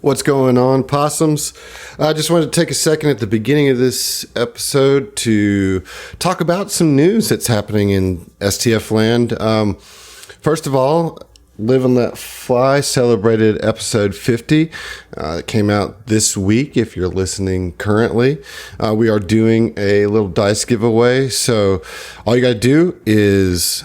What's going on, possums? I just wanted to take a second at the beginning of this episode to talk about some news that's happening in STF land. First of all, Live and Let Fly celebrated episode 50. It came out this week if you're listening currently. We are doing a little dice giveaway, so all you got to do is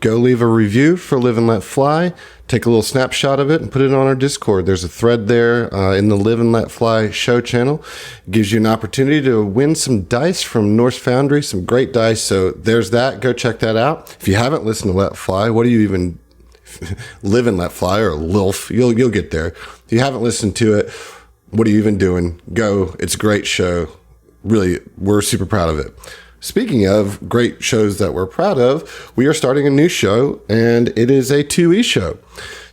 go leave a review for Live and Let Fly, take a little snapshot of it, and put it on our Discord. There's a thread there in the Live and Let Fly show channel. It gives you an opportunity to win some dice from Norse Foundry, some great dice. So there's that. Go check that out. If you haven't listened to Let Fly, what do you even Live and Let Fly or LILF? You'll get there. If you haven't listened to it, what are you even doing? Go. It's a great show. Really, we're super proud of it. Speaking of great shows that we're proud of, we are starting a new show, and it is a 2E show.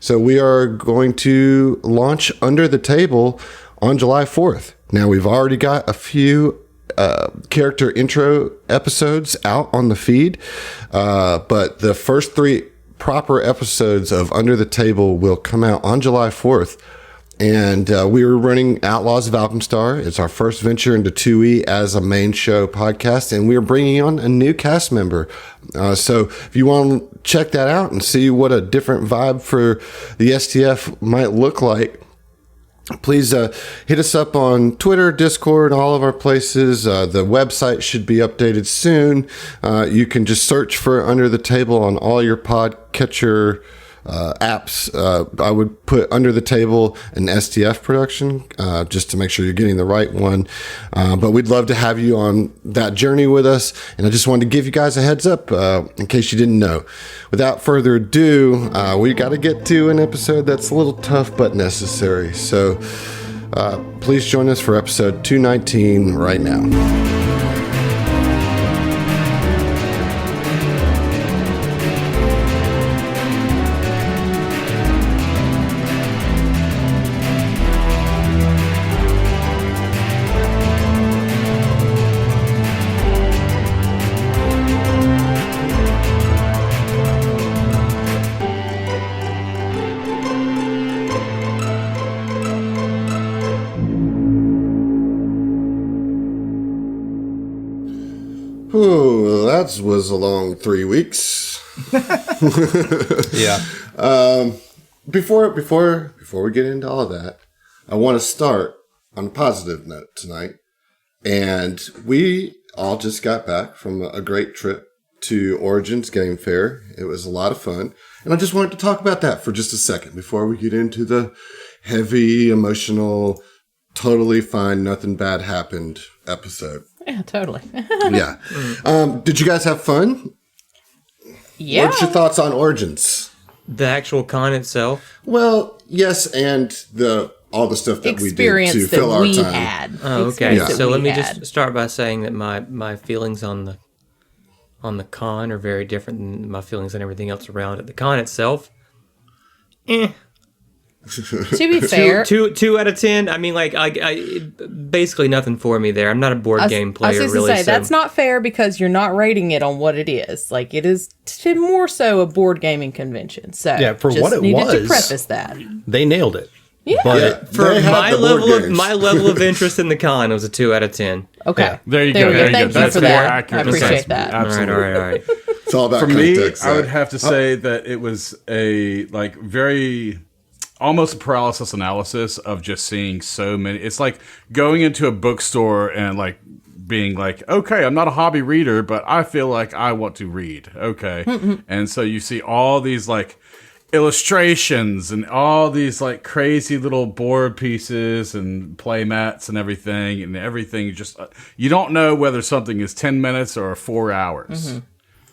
So we are going to launch Under the Table on July 4th. Now, we've already got a few character intro episodes out on the feed, but the first 3 proper episodes of Under the Table will come out on July 4th. And we were running Outlaws of Alchemstar. It's our first venture into 2E as a main show podcast, and we are bringing on a new cast member. So if you want to check that out and see what a different vibe for the STF might look like, please hit us up on Twitter, Discord, all of our places. The website should be updated soon. You can just search for Under the Table on all your podcatcher apps. I would put Under the Table an STF production just to make sure you're getting the right one. But we'd love to have you on that journey with us. And I just wanted to give you guys a heads up in case you didn't know. Without further ado, we got to get to an episode that's a little tough but necessary. So please join us for episode 219 right now. Ooh, that was a long 3 weeks. Yeah. Before we get into all of that, I want to start on a positive note tonight. And we all just got back from a great trip to Origins Game Fair. It was a lot of fun. And I just wanted to talk about that for just a second before we get into the heavy, emotional, totally fine, nothing bad happened episode. Yeah, totally. Yeah. Did you guys have fun? Yeah. What's your thoughts on Origins? The actual con itself? Well, yes, and all the stuff that we did to that fill our we time. had. Oh, okay. Yeah. So let me just start by saying that my feelings on the con are very different than my feelings on everything else around it. The con itself, To be fair, two out of 10. I mean, like, I basically nothing for me there. I'm not a board game player, I was really. to say, that's not fair because you're not rating it on what it is. Like, it is more so a board gaming convention. So yeah, for just what it needed was, to preface that. They nailed it. Yeah. But For my level of interest in the con, it was a 2 out of 10. Okay. Yeah. There you go. Thank you That's for more that. accurate. I appreciate That's that. Absolutely. All right. It's all about For me, context. I would have to say that it was a very almost paralysis analysis of just seeing so many. It's like going into a bookstore and like being like, okay, I'm not a hobby reader, but I feel like I want to read. Okay. And so you see all these like illustrations and all these like crazy little board pieces and play mats and everything just, you don't know whether something is 10 minutes or 4 hours,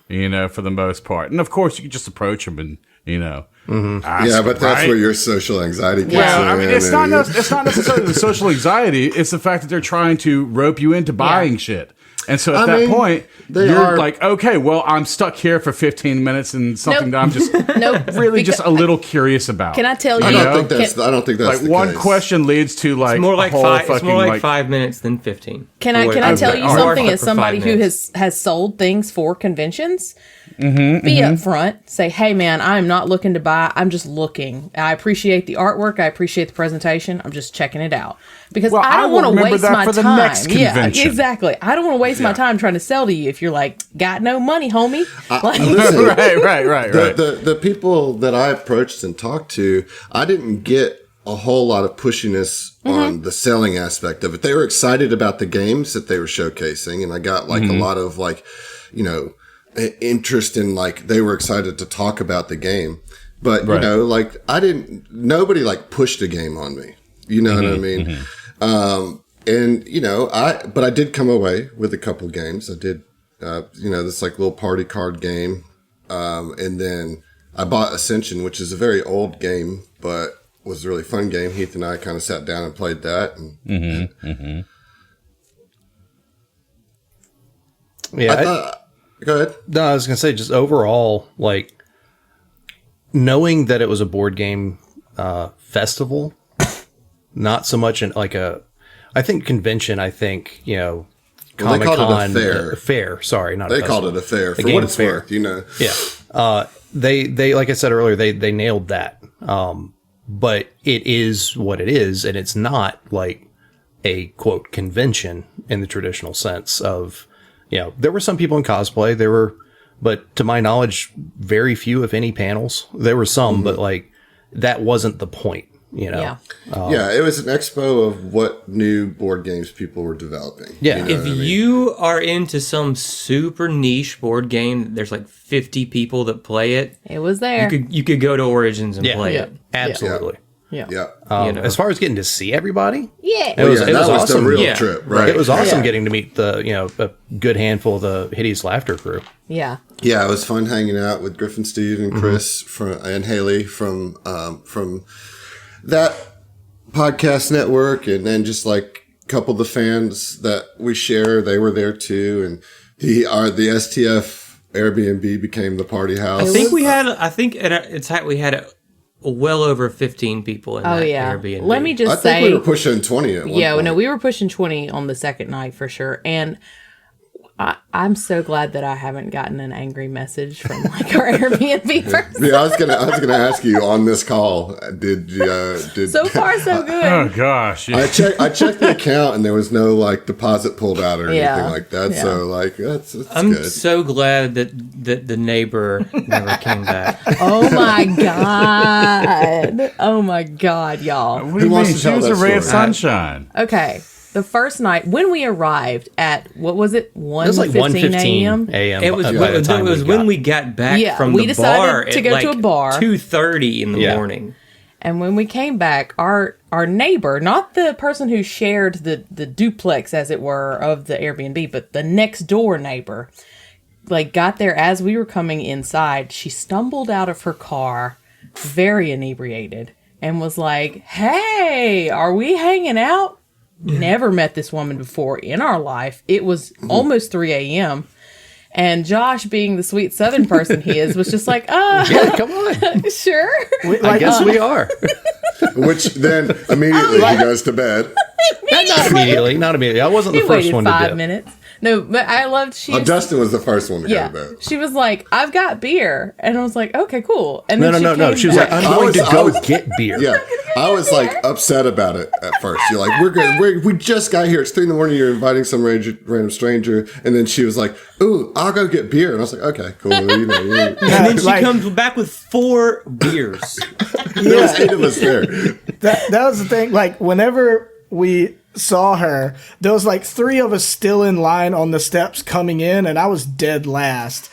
you know, for the most part. And of course you can just approach them and, you know, yeah, but that's where your social anxiety kicks in. Well, I mean, it's not necessarily the social anxiety. It's the fact that they're trying to rope you into buying shit. And so I at that mean, point, they you're are- like, okay, well, I'm stuck here for 15 minutes and something that I'm just really just a little curious about. Can I tell you? I know? don't think that's Like the one case. question leads to like More like a whole five. fucking It's more like 5 minutes than 15. Can I tell you all right. something Or as for somebody 5 who minutes. has sold things for conventions? Be upfront. Say, hey man, I'm not looking to buy. I'm just looking. I appreciate the artwork. I appreciate the presentation. I'm just checking it out because Well, I I don't will want to remember waste that my for the time. next convention. Yeah, exactly. I don't want to waste my time trying to sell to you if you're like, got no money, homie. Like, Listen, right. The people that I approached and talked to, I didn't get a whole lot of pushiness on the selling aspect of it. They were excited about the games that they were showcasing, and I got like a lot of like, you know, interest in like they were excited to talk about the game. But you know, like nobody like pushed a game on me. You know what I mean? And you know, but I did come away with a couple games. I did, you know, this like little party card game. And then I bought Ascension, which is a very old game, but was a really fun game. Heath and I kind of sat down and played that. And Yeah. Go ahead. No, I was going to say, just overall, like, knowing that it was a board game festival, not so much in like I think convention, you know, Well, they called it a Comic-Con, fair. Fair, sorry, not a They festival. called it a fair for game what it's fair. worth, you know. Yeah. They like I said earlier, they nailed that. But it is what it is, and it's not like a quote convention in the traditional sense of, you know, there were some people in cosplay, but to my knowledge, very few, if any, panels. There were some, but like that wasn't the point, you know. yeah. Yeah, it was an expo of what new board games people were developing. Yeah. You know If what I mean? you are into some super niche board game, there's like 50 people that play it. It was there. You could go to Origins and play it. Absolutely. Yeah. Yeah. You know. As far as getting to see everybody, Yeah. it was, Yeah, it was that was awesome. the real Yeah. trip, right? It was awesome Yeah. getting to meet a good handful of the Hideous Laughter crew. Yeah. Yeah, it was fun hanging out with Griffin, Steve, and Chris and Haley from that podcast network, and then just like a couple of the fans that we share, they were there too, and the STF Airbnb became the party house. I think we had well over 15 people in Oh that yeah. Airbnb. Let me I just think say, we were pushing 20 at one yeah, point. no, we were pushing 20 on the second night for sure, and I'm so glad that I haven't gotten an angry message from like our Airbnb person. Yeah, I was gonna ask you on this call. Did So far, so good. Oh gosh. Yeah. I checked the account and there was no like deposit pulled out or Yeah. anything like that. Yeah. So like that's I'm good. so glad that the neighbor never came back. Oh my god! Oh my god, y'all. What do you wants mean? to She tell was that a ray of story? sunshine. Okay, the first night when we arrived at what was it? It was like 1:15 1:15 a.m. a.m. It was, by the time it was when we got back Yeah, from we the decided bar to at go like to a bar. 2:30 in the Yeah. morning. And when we came back, our neighbor, not the person who shared the duplex, as it were, of the Airbnb, but the next door neighbor, like got there as we were coming inside. She stumbled out of her car, very inebriated, and was like, "Hey, are we hanging out?" Never met this woman before in our life. It was almost 3 a.m. And Josh, being the sweet Southern person he is, was just like, Yeah, come on. sure. I guess we are. Which then immediately he goes to bed. Not immediately. I wasn't He the first waited one to 5 dip. minutes. No, but I loved Oh, Dustin was the first one to yeah. go to bed. She was like, "I've got beer," and I was like, "Okay, cool." And No. then She was like, I'm I going was- to I go was- get beer. Yeah, I was like upset about it at first. You're like, we're good. We just got here. It's 3 a.m. You're inviting some random stranger, and then she was like, "Ooh, I'll go get beer." And I was like, "Okay, cool." You know, And then she Like- comes back with 4 beers. there was 8 of us there. That was the thing. Like, whenever we saw her, there was like 3 of us still in line on the steps coming in, and I was dead last.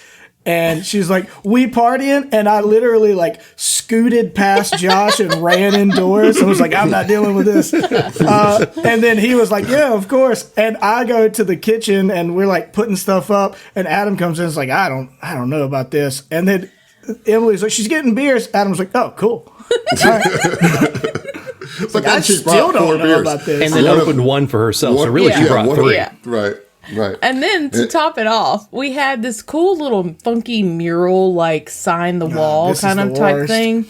And she's like, "We partying?" And I literally like scooted past Josh and ran indoors. I was like, "I'm not dealing with this." And then he was like, "Yeah, of course." And I go to the kitchen and we're like putting stuff up. And Adam comes in and is like, I don't know about this. And then Emily's like, "She's getting beers." Adam's like, "Oh, cool." All right. It's like, I she still brought 4 don't know beers. about this. And then opened one for herself. So really, she Yeah. brought one 3. Yeah. Right. Right. And then to top it off, we had this cool little funky mural, like sign the wall this is kind of the type worst. thing.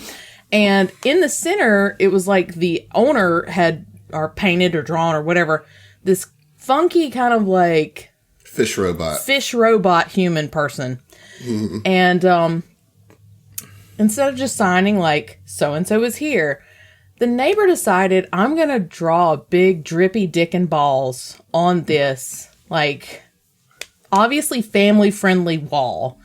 And in the center, it was like the owner had or painted or drawn or whatever this funky kind of like Fish robot human person. And instead of just signing like so and so is here, the neighbor decided, I'm gonna draw a big drippy dick and balls on this like obviously family friendly wall.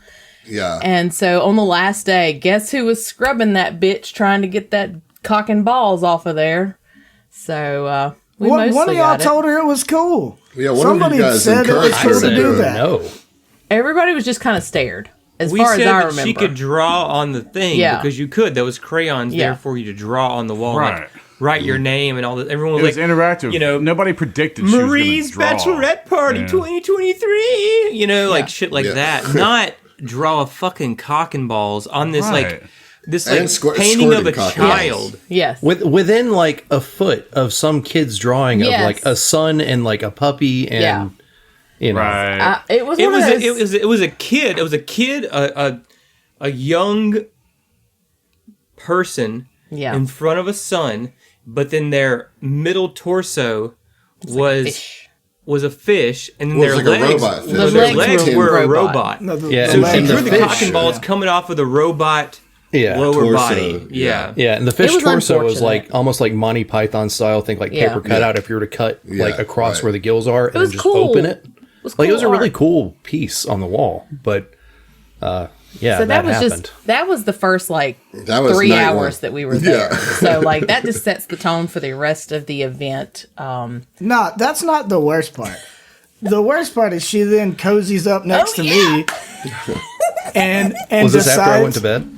Yeah. And so on the last day, guess who was scrubbing that bitch trying to get that cock and balls off of there? So we mostly One of y'all got it. told her it was cool. Yeah, one Somebody of you guys said it was encouraged cool her to to do do it. that. No. Everybody was just kind of stared, as We far said as I that remember. she could draw on the thing Yeah. because you could. There was crayons Yeah. there for you to draw on the wall. Right. Like, write your name and all that. Everyone was It was like, interactive. you know, Nobody predicted she Marie's was going to draw. Bachelorette Party Yeah. 2023. You know, like shit like Yeah. that. Not draw a fucking cock and balls on this Right. like this And like painting of a squirting cock and balls. child. Yes. Within like a foot of some kid's drawing Yes. of like a son and like a puppy and Yeah. you know. Right. It was It one was of a, those, it was a kid. It was a kid, a young person yeah. in front of a son, but then their middle torso was Fish. was a fish, and then Well, their it's like a legs, robot fish. The their legs legs were were a robot. robot. No, the- Yeah, the So and she legs the drew the were- cock fish- and balls coming off of the robot Yeah. lower Torso, body. yeah. Yeah. Yeah, and the fish was torso was unfortunate. like almost like Monty Python style. Think like Yeah. paper cutout if you were to cut like Yeah, across right. where the gills are and was then just cool. open it. was Like it was a cool really art. cool piece on the wall, but yeah, So that was happened. that was the first like That was 3 night hours one. that we were there. Yeah. So like that just sets the tone for the rest of the event. Nah, that's not the worst part. The worst part is she then cozies up next to me and was this decides, after I went to bed?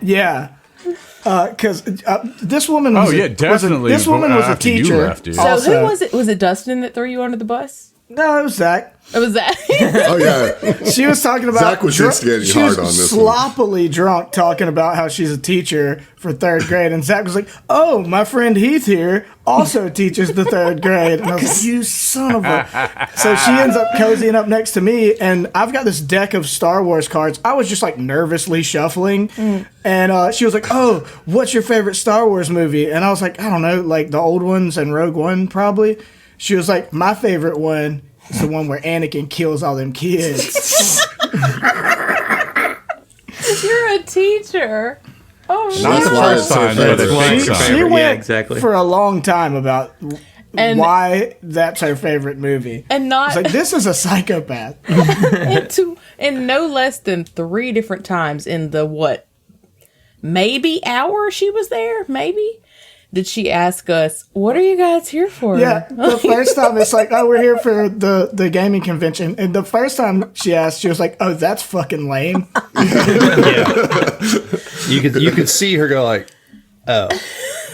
Yeah. Because this woman was Oh, yeah, definitely. This woman was a after you teacher. left, dude. So Also- who was it? Was it Dustin that threw you under the bus? No, it was Zach. It was that. Oh yeah. She was talking about Zach was instigating she was hard on this one. sloppily drunk talking about how she's a teacher for 3rd grade, and Zach was like, "Oh, my friend Heath here also teaches the 3rd grade," and I was like, "You son of a!" So she ends up cozying up next to me, and I've got this deck of Star Wars cards. I was just like nervously shuffling, and she was like, "Oh, what's your favorite Star Wars movie?" And I was like, "I don't know, like the old ones and Rogue One probably." She was like, "My favorite one is the one where Anakin kills all them kids." You're a teacher. Oh Not That's the why first it's so time, but the favorite. second She time. Yeah, went exactly. for a long time about And- why that's her favorite movie. and not It's like, this is a psychopath. in no less than 3 different times in the maybe hour she was there, maybe did she ask us, what are you guys here for? Yeah, the first time it's like, "Oh, we're here for the gaming convention," and the first time she asked, she was like, "Oh, that's fucking lame." You could see her go like, oh.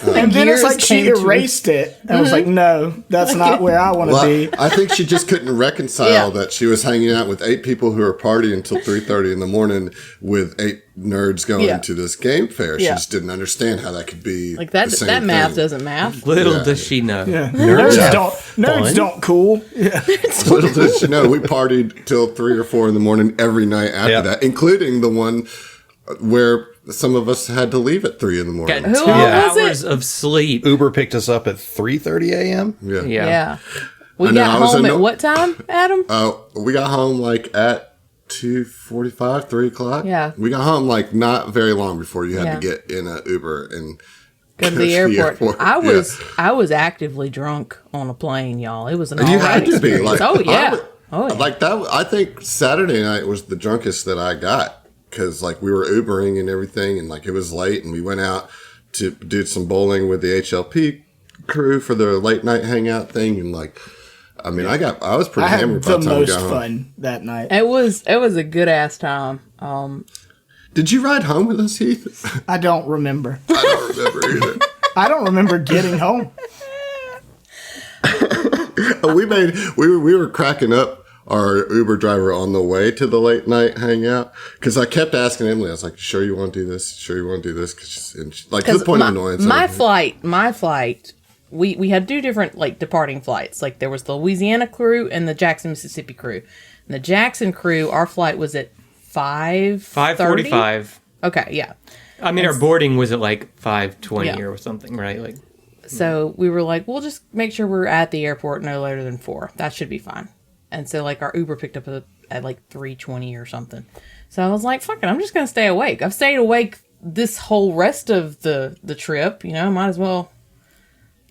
And then it's gears like she came to- erased it. And I was like, "No, that's not where I want to Well, be." I think she just couldn't reconcile Yeah. that she was hanging out with 8 people who were partying until 3:30 in the morning with 8 nerds going Yeah. to this game fair. She Yeah. just didn't understand how that could be Like that the same that math thing. doesn't math. Little Yeah. does she know. Yeah. Nerds Yeah. nerds don't cool. Yeah. Little did she know, we partied till 3 or 4 in the morning every night after Yeah. that, including the one where some of us had to leave at 3 in the morning. Got Who 2 all was it? hours of sleep. Uber picked us up at 3:30 a.m. Yeah. Yeah. We I know, got I was home in at no- what time, Adam? We got home like at 2:45, 3 o'clock. Yeah. We got home like not very long before you had Yeah. to get in an Uber and Go to the airport. I was actively drunk on a plane, y'all. It was an And you all right had to be experience. like, oh yeah. I would- Oh yeah. like that. I think Saturday night was the drunkest that I got because like we were Ubering and everything, and like it was late, and we went out to do some bowling with the HLP crew for their late night hangout thing, and like, I mean, I was pretty I had hammered by the the time we most got home. fun that night. It was a good ass time. Did you ride home with us, Heath? I don't remember. I don't remember either. I don't remember getting home. We were cracking up our Uber driver on the way to the late night hangout because I kept asking Emily. I was like, "Sure you want to do this? Sure you want to do this?" Like to the point of annoyance. my flight we had 2 different like departing flights. Like there was the Louisiana crew and the Jackson, Mississippi crew. And the Jackson crew, our flight was at 5:45. Okay, yeah. I mean, our boarding was at like 5:20 Yeah. or something, right? Like, So we were like, we'll just make sure we're at the airport no later than 4. That should be fine. And so like our Uber picked up at like 3:20 or something. So I was like, fuck it, I'm just gonna stay awake. I've stayed awake this whole rest of the trip. You know, might as well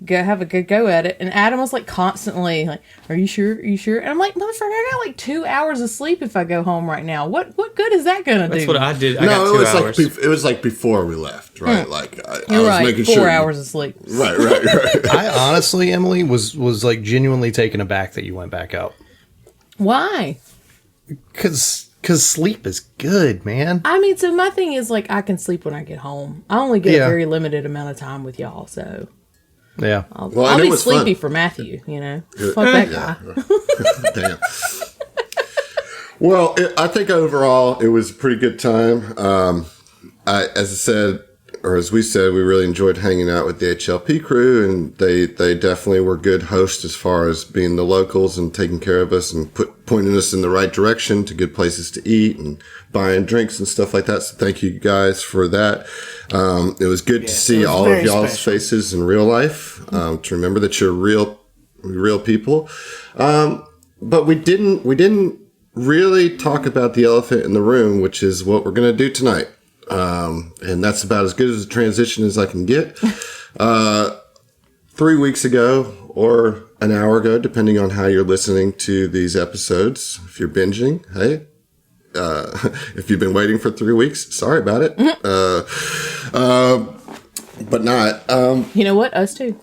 go have a good go at it. And Adam was like constantly like, "Are you sure? Are you sure?" And I'm like, "Motherfucker, I got like 2 hours of sleep if I go home right now. What good is that gonna do?" that's what I did. I No, got it 2 was hours. like it was like before we left, right? Like I You're was right, making 4 sure. hours of sleep. Right. I honestly, Emily, was like genuinely taken aback that you went back out. Why? Cause sleep is good, man. I mean, so my thing is like I can sleep when I get home. I only get Yeah. a very limited amount of time with y'all, so Yeah. Well, I'll and it be was sleepy fun. for Matthew. You know, fuck that guy. Damn. Well, I think overall it was a pretty good time. As I said, or as we said, we really enjoyed hanging out with the HLP crew, and they definitely were good hosts as far as being the locals and taking care of us and pointing us in the right direction to good places to eat and buying drinks and stuff like that. So thank you guys for that. It was good to see all of very y'all's special. faces in real life, to remember that you're real people. But we didn't really talk about the elephant in the room, which is what we're going to do tonight. And that's about as good as a transition as I can get. 3 weeks ago or an hour ago, depending on how you're listening to these episodes, if you're binging, hey, if you've been waiting for 3 weeks, sorry about it. But not. You know what? Us too.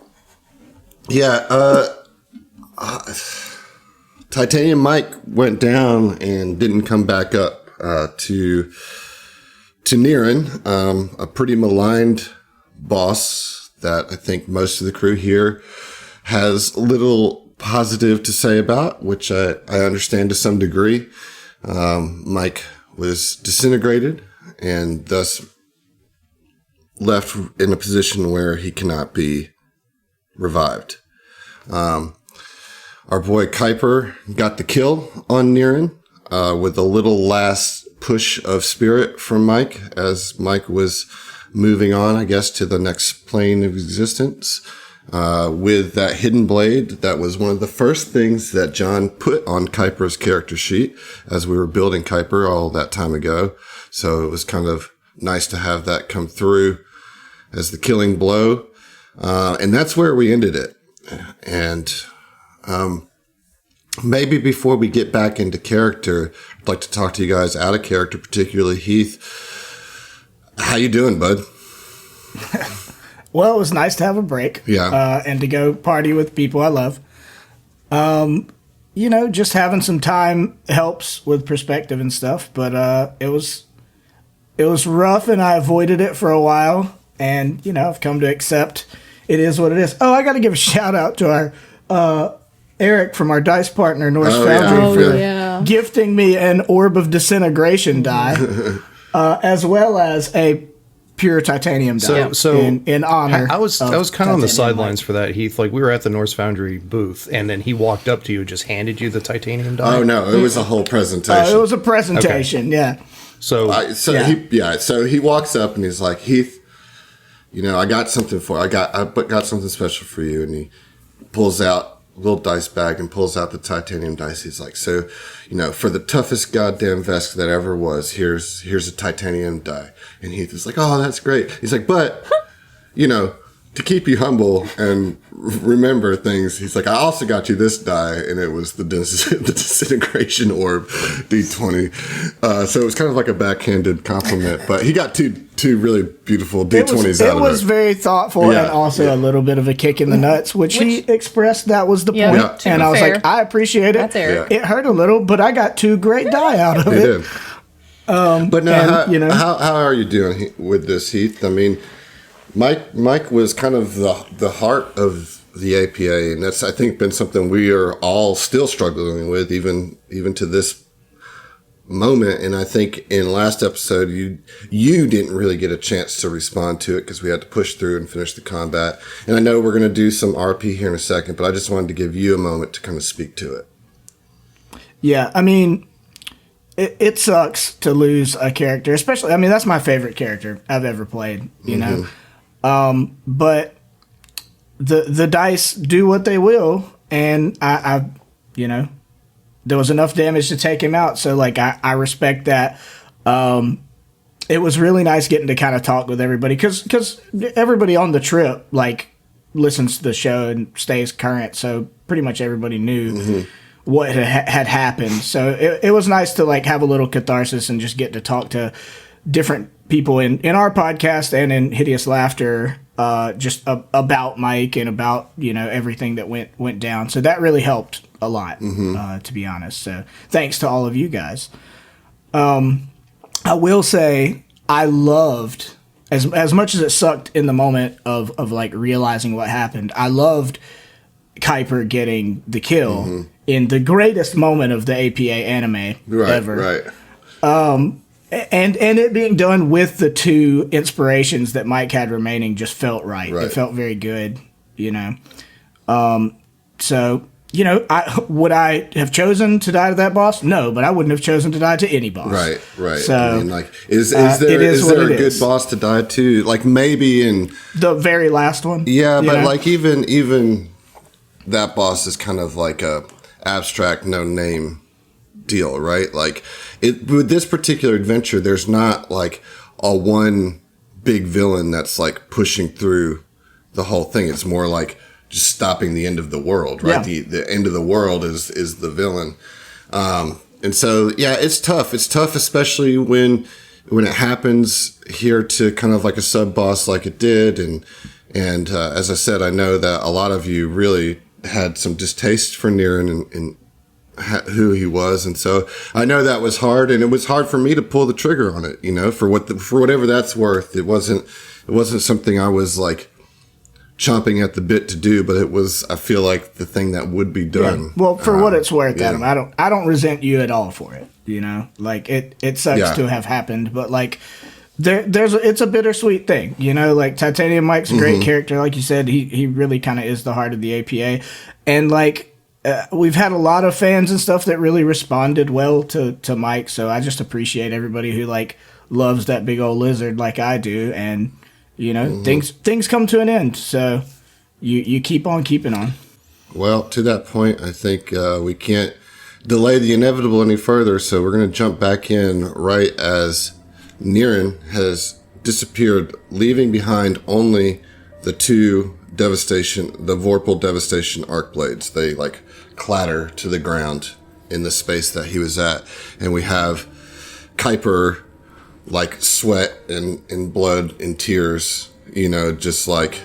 Yeah, Titanium Mike went down and didn't come back up to Niren, a pretty maligned boss that I think most of the crew here has little positive to say about, which I understand to some degree. Mike was disintegrated and thus left in a position where he cannot be revived. Our boy Kuiper got the kill on Niren with a little last push of spirit from Mike as Mike was moving on, I guess, to the next plane of existence. With that hidden blade, that was one of the first things that John put on Kuiper's character sheet as we were building Kuiper all that time ago. So it was kind of nice to have that come through as the killing blow. And that's where we ended it. And maybe before we get back into character, I'd like to talk to you guys out of character, particularly Heath. How you doing, bud? Well, it was nice to have a break. Yeah. And to go party with people I love. You know, just having some time helps with perspective and stuff. But it was rough, and I avoided it for a while. And, you know, I've come to accept it is what it is. Oh, I got to give a shout out to our Eric from our dice partner, Norse Foundry, for gifting me an Orb of Disintegration die, as well as a pure titanium die. So in honor, I was kind of on the Titanium sidelines Mike. for that, Heath. Like we were at the Norse Foundry booth, and then he walked up to you, and just handed you the titanium die. Oh, no, it was a whole presentation. It was a presentation, yeah. So So he walks up and he's like, Heath, you know, I got something I got something special for you. And he pulls out a little dice bag and pulls out the titanium dice. He's like, so, you know, for the toughest goddamn Vesk that ever was, here's a titanium die. And Heath is like, oh, that's great. He's like, but, you know, to keep you humble and remember things, he's like, I also got you this die, and it was the disintegration orb D20. So it was kind of like a backhanded compliment, but he got two really beautiful D20s out of it. It was very thoughtful and also a little bit of a kick in the nuts, which he expressed that was the point. Yeah. To And be I was fair, like, I appreciate it. that's Eric. It hurt a little, but I got 2 great die out of He it. did. But now, and, you know, how are you doing with this, Heath? I mean, Mike was kind of the heart of the APA, and that's, I think, been something we are all still struggling with, even to this moment, and I think in last episode you didn't really get a chance to respond to it because we had to push through and finish the combat. And I know we're going to do some RP here in a second, but I just wanted to give you a moment to kind of speak to it. Yeah, I mean, it sucks to lose a character, especially. I mean, that's my favorite character I've ever played. You know, but the dice do what they will, and I you know. There was enough damage to take him out, so like I respect that. It was really nice getting to kind of talk with everybody because everybody on the trip like listens to the show and stays current, so pretty much everybody knew what had happened. So it was nice to like have a little catharsis and just get to talk to different people in our podcast and in Hideous Laughter, just about Mike and about everything that went down. So that really helped a lot, to be honest. So thanks to all of you guys. I will say I loved, as much as it sucked in the moment of like realizing what happened, I loved Kuiper getting the kill in the greatest moment of the APA anime ever. Right. And it being done with the two inspirations that Mike had remaining just felt right. It felt very good, So, would I have chosen to die to that boss? No, but I wouldn't have chosen to die to any boss. Right. So, I mean, like, is there a good boss to die to? Like, maybe in the very last one. Yeah, but like even that boss is kind of like a abstract, no name deal, right? Like with this particular adventure, there's not like a one big villain that's like pushing through the whole thing. It's more like just stopping the end of the world, right? Yeah. The end of the world is the villain. And so, yeah, it's tough. It's tough, especially when it happens here to kind of like a sub boss like it did. And as I said, I know that a lot of you really had some distaste for Niren and who he was, and so I know that was hard, and it was hard for me to pull the trigger on it. For whatever that's worth, it wasn't something I was like chomping at the bit to do, but it was, I feel like, the thing that would be done. Yeah. Well, for what it's worth, Adam, I don't resent you at all for it. Like it sucks to have happened, but like it's a bittersweet thing. Like Titanium Mike's a great character, like you said. He really kind of is the heart of the APA, and like. We've had a lot of fans and stuff that really responded well to Mike, so I just appreciate everybody who like loves that big old lizard like I do, and things come to an end, so you keep on keeping on. Well, to that point, I think we can't delay the inevitable any further, so we're going to jump back in right as Niren has disappeared, leaving behind only the two the Vorpal Devastation Arc blades. They like clatter to the ground in the space that he was at, and we have Kuiper like sweat and blood and tears, just like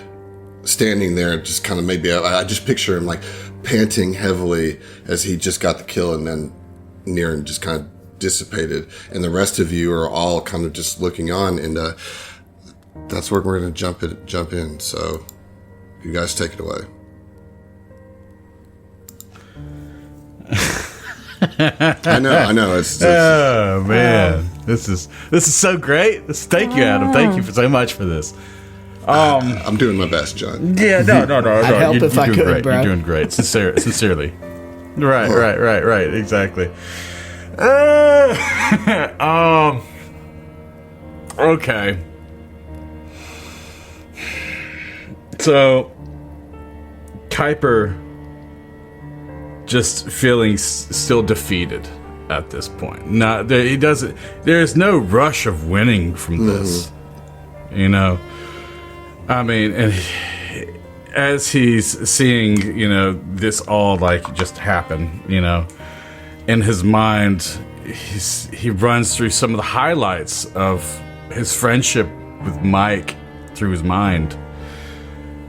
standing there, just kind of maybe I just picture him like panting heavily as he just got the kill, and then Niren just kind of dissipated, and the rest of you are all kind of just looking on, and that's where we're going to jump in. So you guys take it away. I know. It's oh man, this is so great. Thank you, Adam. Thank you so much for this. I'm doing my best, John. Yeah, no. I'd help if I could, great. bro. You're doing great. Sincerely. Right. Exactly. Okay. So, Kuiper just feeling still defeated at this point. He doesn't. There's no rush of winning from this. I mean, and as he's seeing, this all like just happen, in his mind, he runs through some of the highlights of his friendship with Mike through his mind.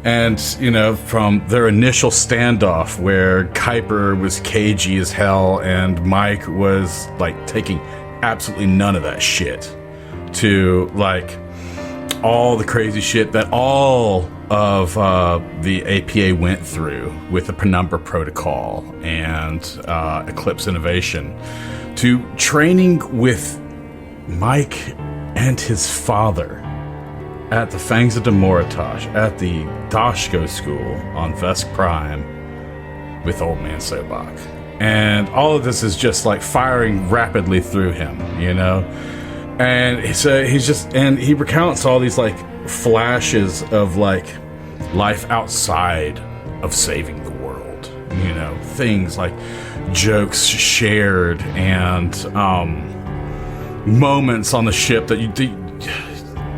And, from their initial standoff where Kuiper was cagey as hell and Mike was, like, taking absolutely none of that shit, to, like, all the crazy shit that all of the APA went through with the Penumbra Protocol and Eclipse Innovation, to training with Mike and his father at the Fangs of Demoratosh, at the Dashko School on Vesk Prime with Old Man Sobak. And all of this is just like firing rapidly through him, you know? And so he recounts all these like flashes of like life outside of saving the world, you know? Things like jokes shared and moments on the ship that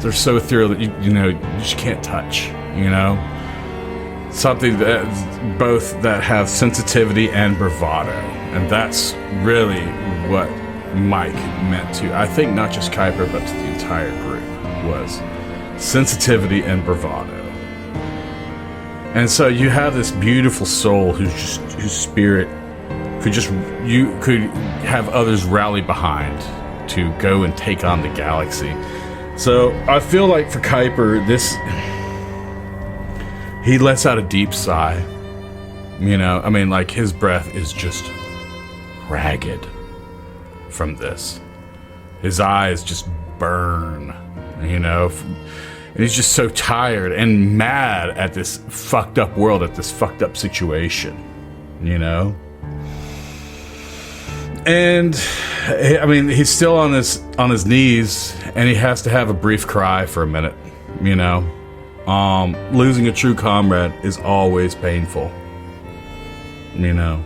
they're so ethereal that you just can't touch, you know? Something that both that have sensitivity and bravado. And that's really what Mike meant to, I think, not just Kuiper, but to the entire group, was sensitivity and bravado. And so you have this beautiful soul whose spirit you could have others rally behind to go and take on the galaxy. So I feel like for Kuiper, he lets out a deep sigh. You know, I mean, like, his breath is just ragged from this. His eyes just burn, you know. And he's just so tired and mad at this fucked up world, at this fucked up situation, you know. And I mean, he's still on his knees, and he has to have a brief cry for a minute, you know. Losing a true comrade is always painful, you know.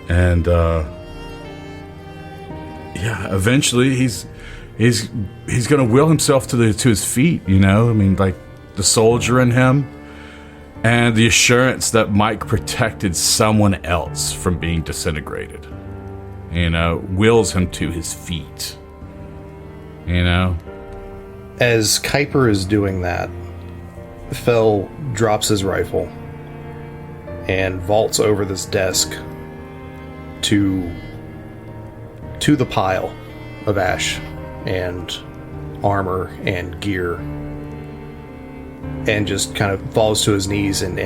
And eventually he's gonna will himself to his feet, you know. I mean, like, the soldier in him and the assurance that Mike protected someone else from being disintegrated, you know, wills him to his feet, you know. As Kuiper is doing that, Fel drops his rifle and vaults over this desk to the pile of ash and armor and gear, and just kind of falls to his knees and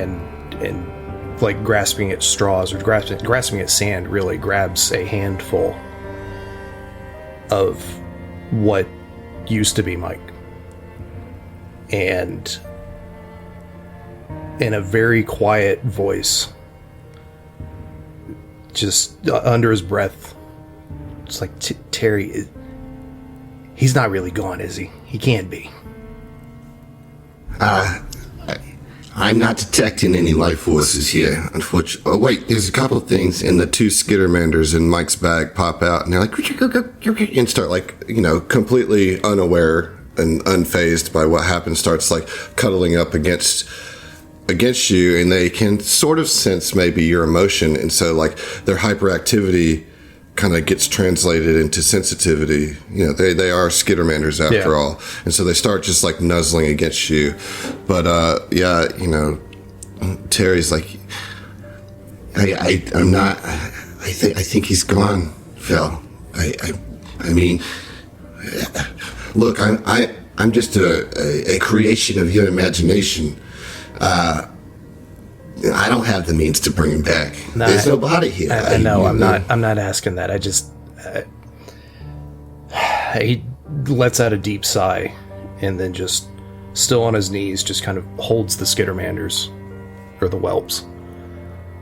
like grasping at straws, or grasping at sand, really grabs a handful of what used to be Mike, and in a very quiet voice, just under his breath, it's like, Terry, he's not really gone, is he? He can't be. I'm not detecting any life forces here, unfortunately. Oh, wait, there's a couple of things, and the two skittermanders in Mike's bag pop out, and they're like, and start, like, you know, completely unaware and unfazed by what happened, starts, like, cuddling up against you, and they can sort of sense maybe your emotion, and so, like, their hyperactivity kind of gets translated into sensitivity. You know, they are skittermanders after all, and so they start just like nuzzling against you. But you know, Terry's like, I'm not. I think he's gone, Phil. I mean, look, I'm just a creation of your imagination. I don't have the means to bring him back. No, there's nobody here. I know. I'm not asking that. He lets out a deep sigh, and then just, still on his knees, just kind of holds the skittermanders, or the whelps,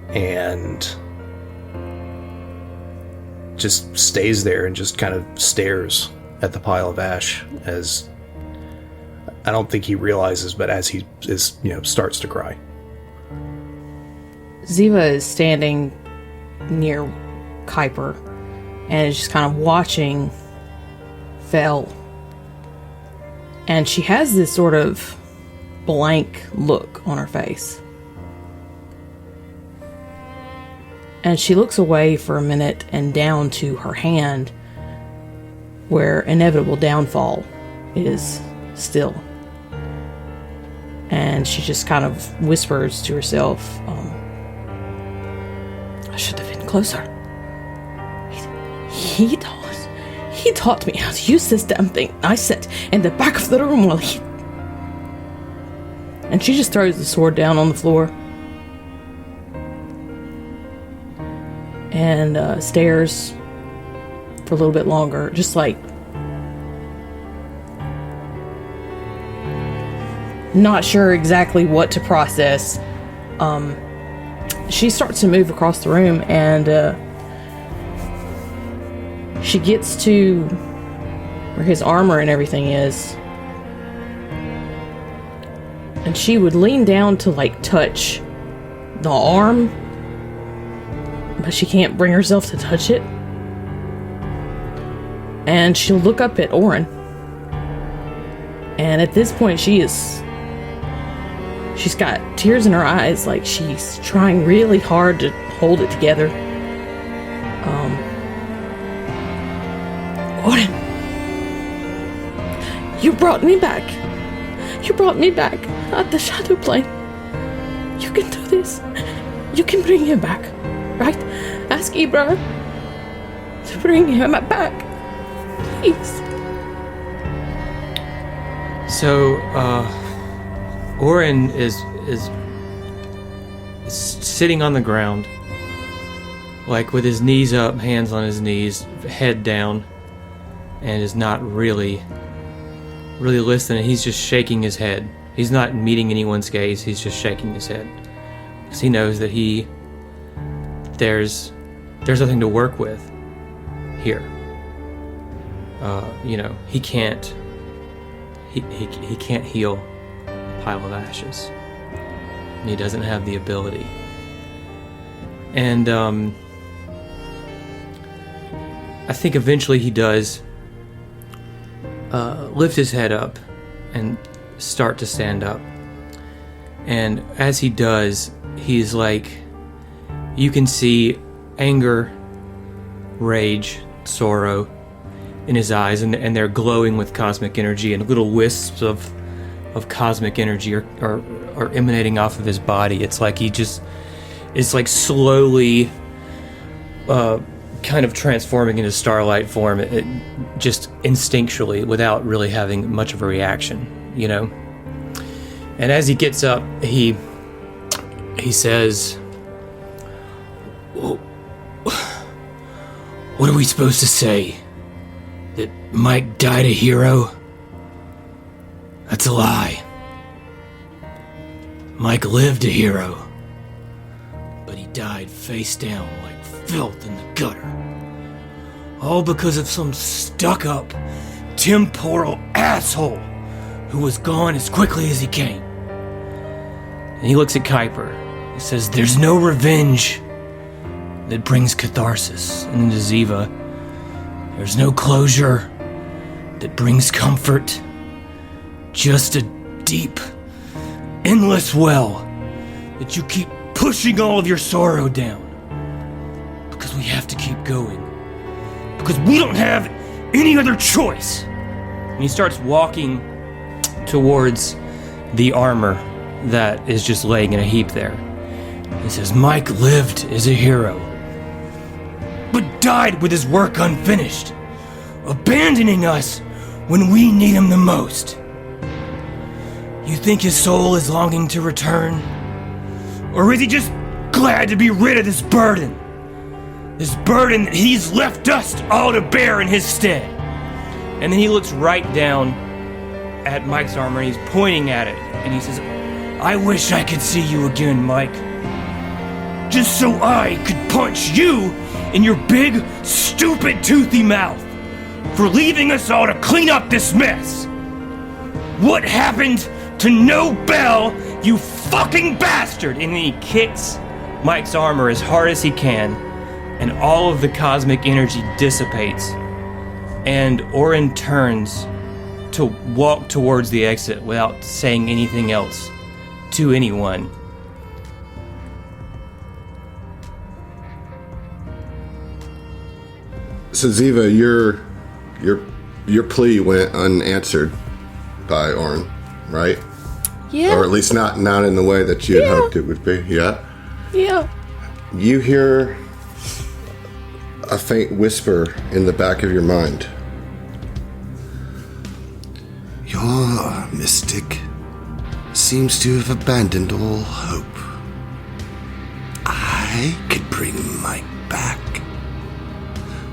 and just stays there and just kind of stares at the pile of ash, as I don't think he realizes, but as he is, you know, starts to cry. Ziva is standing near Kuiper and is just kind of watching Fel. And she has this sort of blank look on her face. And she looks away for a minute and down to her hand, where inevitable downfall is still. And she just kind of whispers to herself, I should have been closer. He taught me how to use this damn thing. I sat in the back of the room while he And she just throws the sword down on the floor. And stares for a little bit longer, just like not sure exactly what to process. She starts to move across the room, and she gets to where his armor and everything is. And she would lean down to like touch the arm, but she can't bring herself to touch it. And she'll look up at Orin. And at this point she's got tears in her eyes, like she's trying really hard to hold it together. Orin, you brought me back. You brought me back at the Shadow Plane. You can do this. You can bring him back, right? Ask Ibra to bring him back, please. So, Orin is sitting on the ground, like with his knees up, hands on his knees, head down, and is not really listening. He's just shaking his head. He's not meeting anyone's gaze. He's just shaking his head, because he knows that there's nothing to work with here. He can't heal a pile of ashes. And he doesn't have the ability. And I think eventually he does lift his head up and start to stand up. And as he does, he's like, you can see anger, rage, sorrow in his eyes, and they're glowing with cosmic energy, and little wisps of cosmic energy are emanating off of his body. It's like it's like slowly kind of transforming into starlight form, it just instinctually, without really having much of a reaction, you know? And as he gets up, he says, what are we supposed to say? That Mike died a hero? That's a lie. Mike lived a hero, but he died face down like filth in the gutter. All because of some stuck-up, temporal asshole who was gone as quickly as he came. And he looks at Kuiper. He says, there's no revenge that brings catharsis. And to Ziva, there's no closure that brings comfort. Just a deep, endless well that you keep pushing all of your sorrow down. Because we have to keep going. Because we don't have any other choice. And he starts walking towards the armor that is just laying in a heap there. He says, Mike lived as a hero, but died with his work unfinished, abandoning us when we need him the most. You think his soul is longing to return? Or is he just glad to be rid of this burden? This burden that he's left us all to bear in his stead. And then he looks right down at Mike's armor and he's pointing at it. And he says, I wish I could see you again, Mike. Just so I could punch you in your big, stupid, toothy mouth for leaving us all to clean up this mess. What happened to No Bell, you fucking bastard? And then he kicks Mike's armor as hard as he can, and all of the cosmic energy dissipates, and Orin turns to walk towards the exit without saying anything else to anyone. So Ziva, your plea went unanswered by Orin, right? Yeah. Or at least not in the way that you had hoped it would be. Yeah. Yeah. You hear a faint whisper in the back of your mind. Your mystic seems to have abandoned all hope. I could bring Mike back.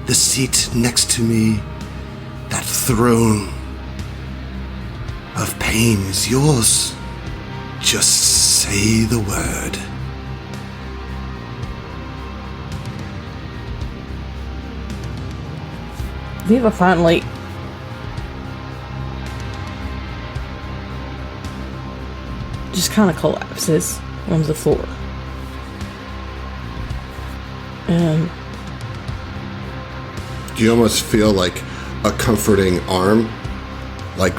The seat next to me, that throne of pain is yours. Just say the word. Viva finally just kind of collapses on the floor. And You almost feel like a comforting arm, like,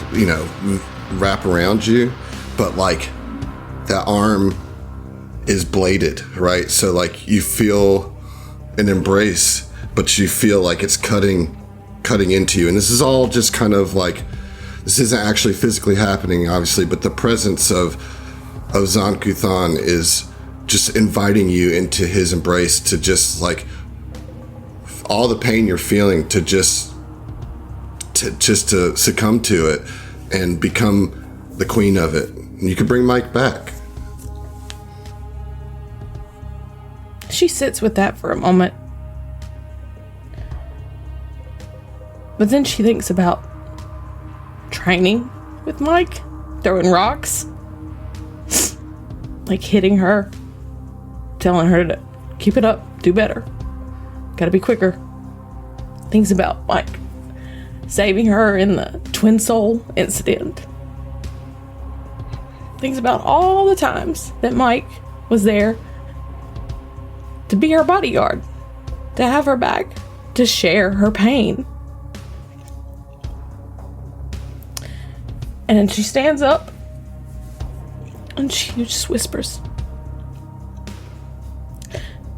wrap around you, but like that arm is bladed, right? So like you feel an embrace, but you feel like it's cutting into you. And this is all just kind of like, this isn't actually physically happening, obviously, but the presence of Zan-Kuthon is just inviting you into his embrace, to just like all the pain you're feeling, to just to succumb to it and become the queen of it. And you can bring Mike back. she sits with that for a moment. But then she thinks about training with Mike, throwing rocks, like hitting her, telling her to keep it up, do better, gotta be quicker. Thinks about Mike saving her in the Twin Soul incident. Thinks about all the times that Mike was there to be her bodyguard, to have her back, to share her pain. And then she stands up and she just whispers,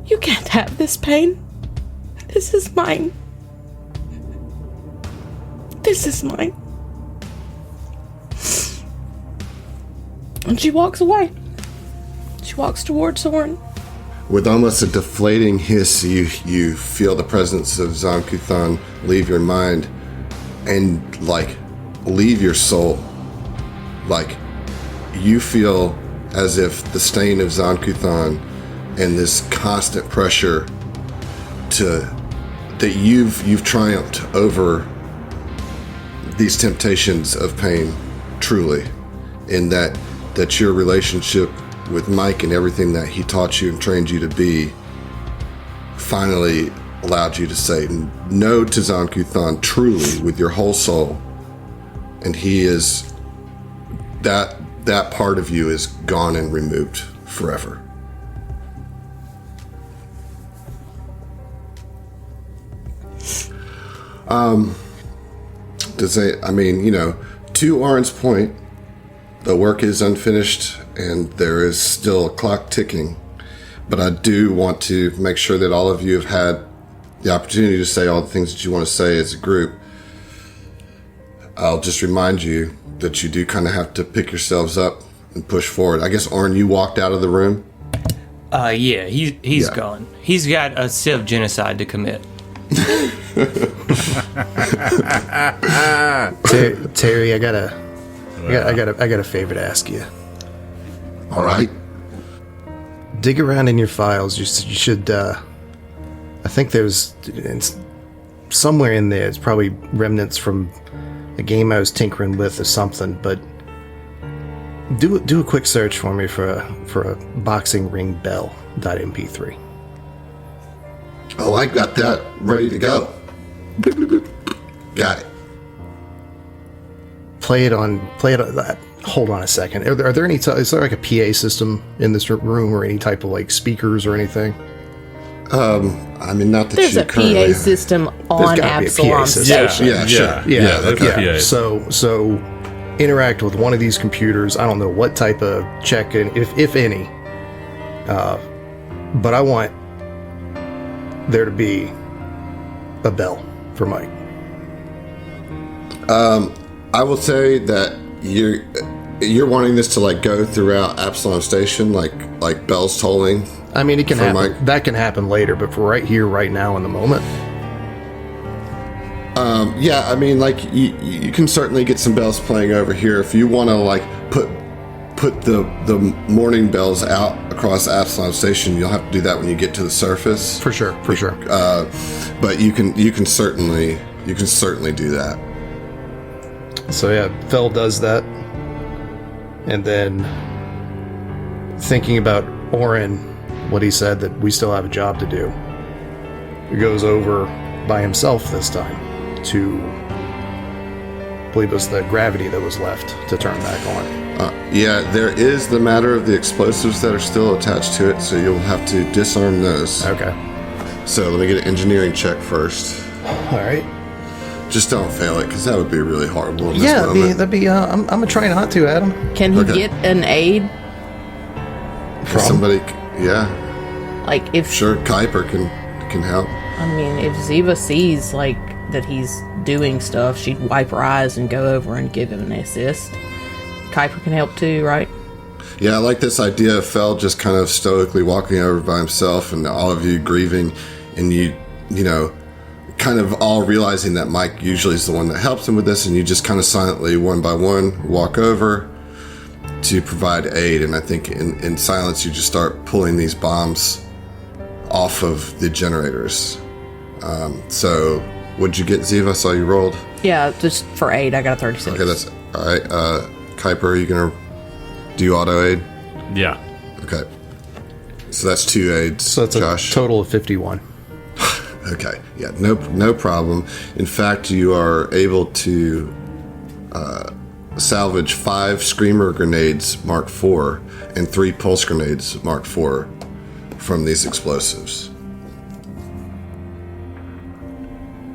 "You can't have this pain. This is mine. This is mine." And she walks away. She walks towards Soren. With almost a deflating hiss, you feel the presence of Zan-Kuthon leave your mind and, like, leave your soul. Like, you feel as if the stain of Zan-Kuthon and this constant pressure that you've triumphed over these temptations of pain, truly, in that your relationship with Mike and everything that he taught you and trained you to be finally allowed you to say no to Zan-Kuthon truly with your whole soul. And he is, that part of you is gone and removed forever. To Oren's point, the work is unfinished and there is still a clock ticking. But I do want to make sure that all of you have had the opportunity to say all the things that you want to say as a group. I'll just remind you that you do kind of have to pick yourselves up and push forward. I guess, Oren, you walked out of the room? Yeah, he's gone. He's got a civ genocide to commit. Terry, I got a favor to ask you. All right. Dig around in your files. You should. I think there's somewhere in there. It's probably remnants from a game I was tinkering with or something. But do a quick search for me for a boxing ring bell .mp3. Oh, I got that ready to go. Got it. Play it on that. Hold on a second. Are there any? Is there like a PA system in this room, or any type of like speakers or anything? I mean, not that There's you a currently PA system on There's gotta be a PA Absalom system. Station. Yeah, sure. Yeah. PA. So interact with one of these computers. I don't know what type of check, if any. But I want there to be a bell for Mike. I will say that you're wanting this to like go throughout Absalom Station, like bells tolling. I mean, it can For happen. Mike. That can happen later, but for right here, right now, in the moment. Yeah, I mean, like you can certainly get some bells playing over here if you want to like put put the morning bells out across Absalom Station. You'll have to do that when you get to the surface. For sure. But you can certainly do that. So yeah, Fel does that. And then thinking about Orin, what he said, that we still have a job to do, he goes over by himself this time to, I believe it was the gravity that was left to turn back on. Yeah, there is the matter of the explosives that are still attached to it, so you'll have to disarm those. Okay. So let me get an engineering check first. All right. Just don't fail it, because that would be really horrible in this Yeah, moment. that'd be. I'm gonna try not to, Adam. Can he Okay. get an aid? If somebody, yeah, Like if sure, Kuiper can help. I mean, if Ziva sees like that he's doing stuff, she'd wipe her eyes and go over and give him an assist. Kuiper can help too, right? Yeah, I like this idea of Fel just kind of stoically walking over by himself, and all of you grieving, and you know, kind of all realizing that Mike usually is the one that helps him with this, and you just kind of silently, one by one, walk over to provide aid. And I think in silence, you just start pulling these bombs off of the generators. So, what'd you get, Ziva? I saw you rolled. Yeah, just for aid, I got a 36. Okay, that's all right. Kuiper, are you gonna do auto aid? Yeah. Okay. So that's 2 aids. So that's Josh. a total of 51. Okay. Yeah. No problem. In fact, you are able to salvage 5 screamer grenades Mark IV and 3 pulse grenades Mark IV from these explosives.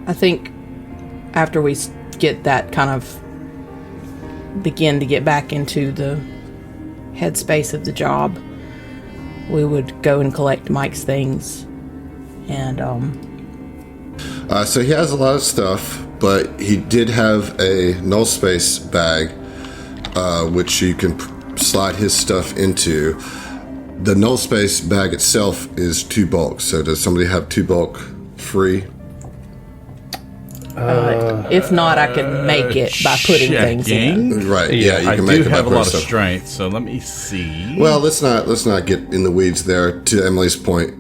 I think after we get that kind of begin to get back into the headspace of the job, we would go and collect Mike's things. And So he has a lot of stuff, but he did have a null space bag, which you can slide his stuff into. The null space bag itself is 2 bulk. So does somebody have 2 bulk free? if not, I can make it by putting things in. Right. Yeah, you I can make do it by have a putting lot of stuff. strength, so let me see. Well, let's not get in the weeds there. To Emily's point,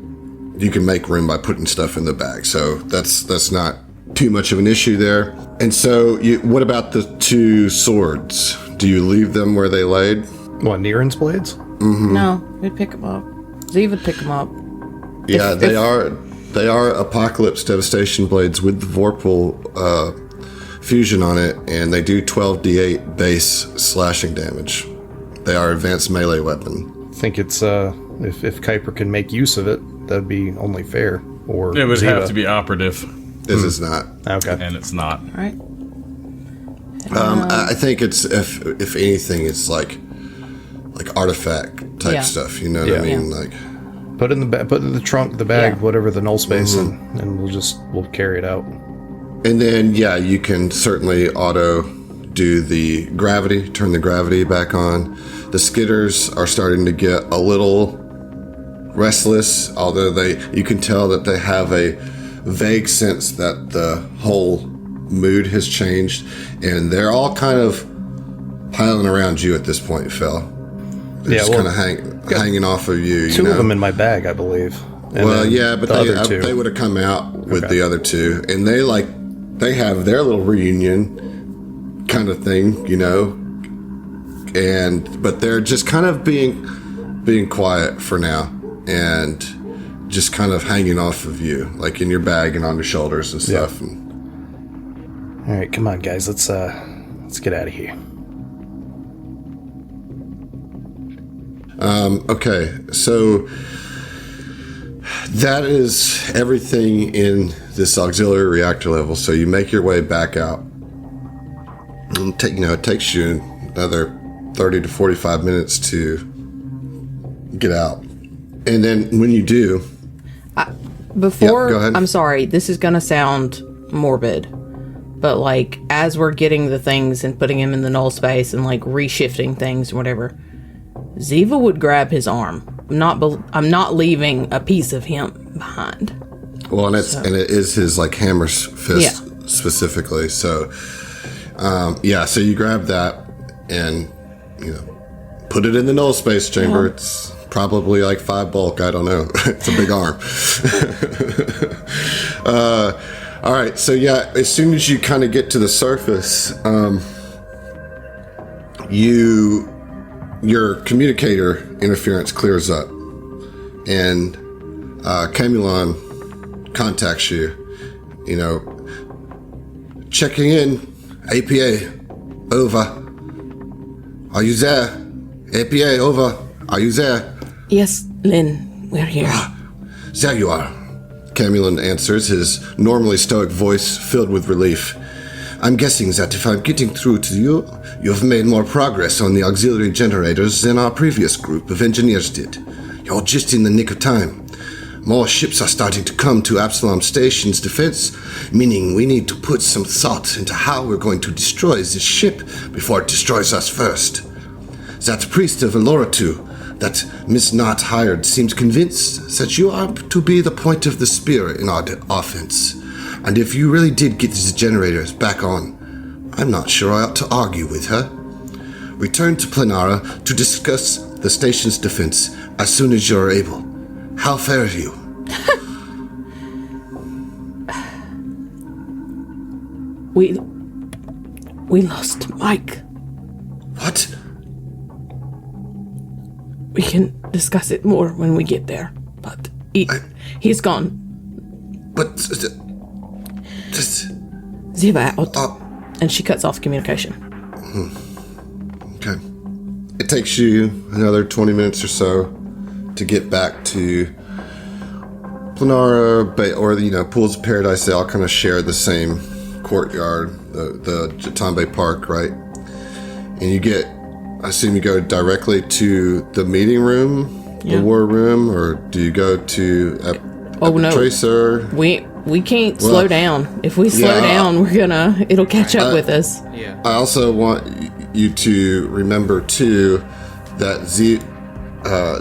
you can make room by putting stuff in the bag, so that's not too much of an issue there. And so, what about the 2 swords? Do you leave them where they laid? What, Niren's blades? No, we'd pick them up. Ziva would pick them up. Yeah, If- they are Apocalypse Devastation blades with the Vorpal fusion on it, and they do 12d8 base slashing damage. They are advanced melee weapon. I think it's, if Kuiper can make use of it, that'd be only fair. Or It would Ziva. have to be operative, This is not. Okay. and it's not. All right. I think it's if anything, it's like artifact type Yeah. stuff. You know what I Yeah. mean? Yeah. Like, Put in the trunk, the bag, Yeah. whatever the null space, and we'll carry it out. and then yeah, you can certainly auto do the gravity, turn the gravity back on. The skitters are starting to get a little restless, although you can tell that they have a vague sense that the whole mood has changed, and they're all kind of piling around you at this point, Phil. They're just kind of hanging off of you. 2 you know? of them in my bag, I believe. And Well, then yeah, but the other 2. they would have come out with Okay. the other 2, and they have their little reunion kind of thing, you know. But they're just kind of being quiet for now, and just kind of hanging off of you, like in your bag and on your shoulders and stuff. All right, come on, guys. Let's get out of here. Okay, so that is everything in this auxiliary reactor level. So you make your way back out. And it takes you another 30 to 45 minutes to get out. And then when you do, Before, Yeah, go ahead. I'm sorry, this is going to sound morbid, but like as we're getting the things and putting him in the null space and like reshifting things and whatever, Ziva would grab his arm. I'm not leaving a piece of him behind. well, and it is his like hammer's fist Yeah. specifically. So, so you grab that and put it in the null space chamber. It's probably like 5 bulk. I don't know. It's a big arm. All right. So yeah, as soon as you kind of get to the surface, your communicator interference clears up, and Camulon contacts you. You know, checking in. APA, over. Are you there? APA, over. Are you there? Yes, Lynn, we're here. There you are. Camulon answers, his normally stoic voice filled with relief. I'm guessing that if I'm getting through to you, you've made more progress on the auxiliary generators than our previous group of engineers did. You're just in the nick of time. More ships are starting to come to Absalom Station's defense, meaning we need to put some thought into how we're going to destroy this ship before it destroys us first. That priest of Eloratu that Miss Knott hired seems convinced that you are to be the point of the spear in our offense. And if you really did get these generators back on, I'm not sure I ought to argue with her. Return to Planara to discuss the station's defense as soon as you're able. How fare you? We lost Mike. What? We can discuss it more when we get there, but he's gone. But Ziva out. And she cuts off communication. Okay. It takes you another 20 minutes or so to get back to Planara, or Pools of Paradise. They all kind of share the same courtyard, the Jatambe Park, right? And I assume you go directly to the meeting room, the war room, or do you go to Tracer? We can't slow down. If we slow down, it'll catch up with us. Yeah. I also want you to remember too that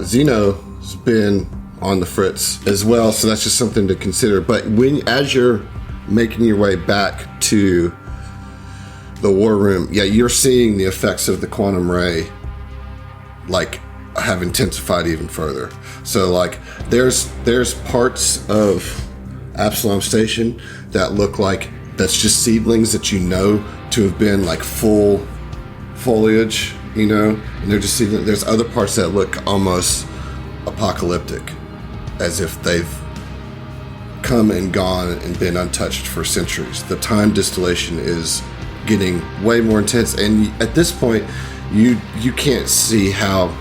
Zeno's been on the fritz as well, so that's just something to consider. But as you're making your way back to the war room, you're seeing the effects of the quantum ray have intensified even further. So there's parts of Absalom Station that look like that's just seedlings that to have been full foliage, and they're just seedlings. There's other parts that look almost apocalyptic, as if they've come and gone and been untouched for centuries. The time distillation is getting way more intense, and at this point you can't see how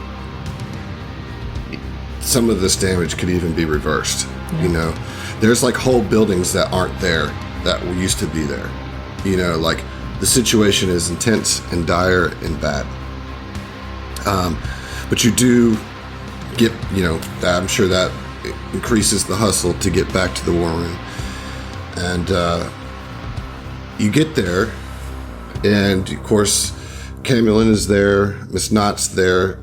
some of this damage could even be reversed. There's whole buildings that aren't there that used to be there. The situation is intense and dire and bad, but you do get, I'm sure that increases the hustle to get back to the war room. And you get there, and of course Camulon is there, Miss Knott's there,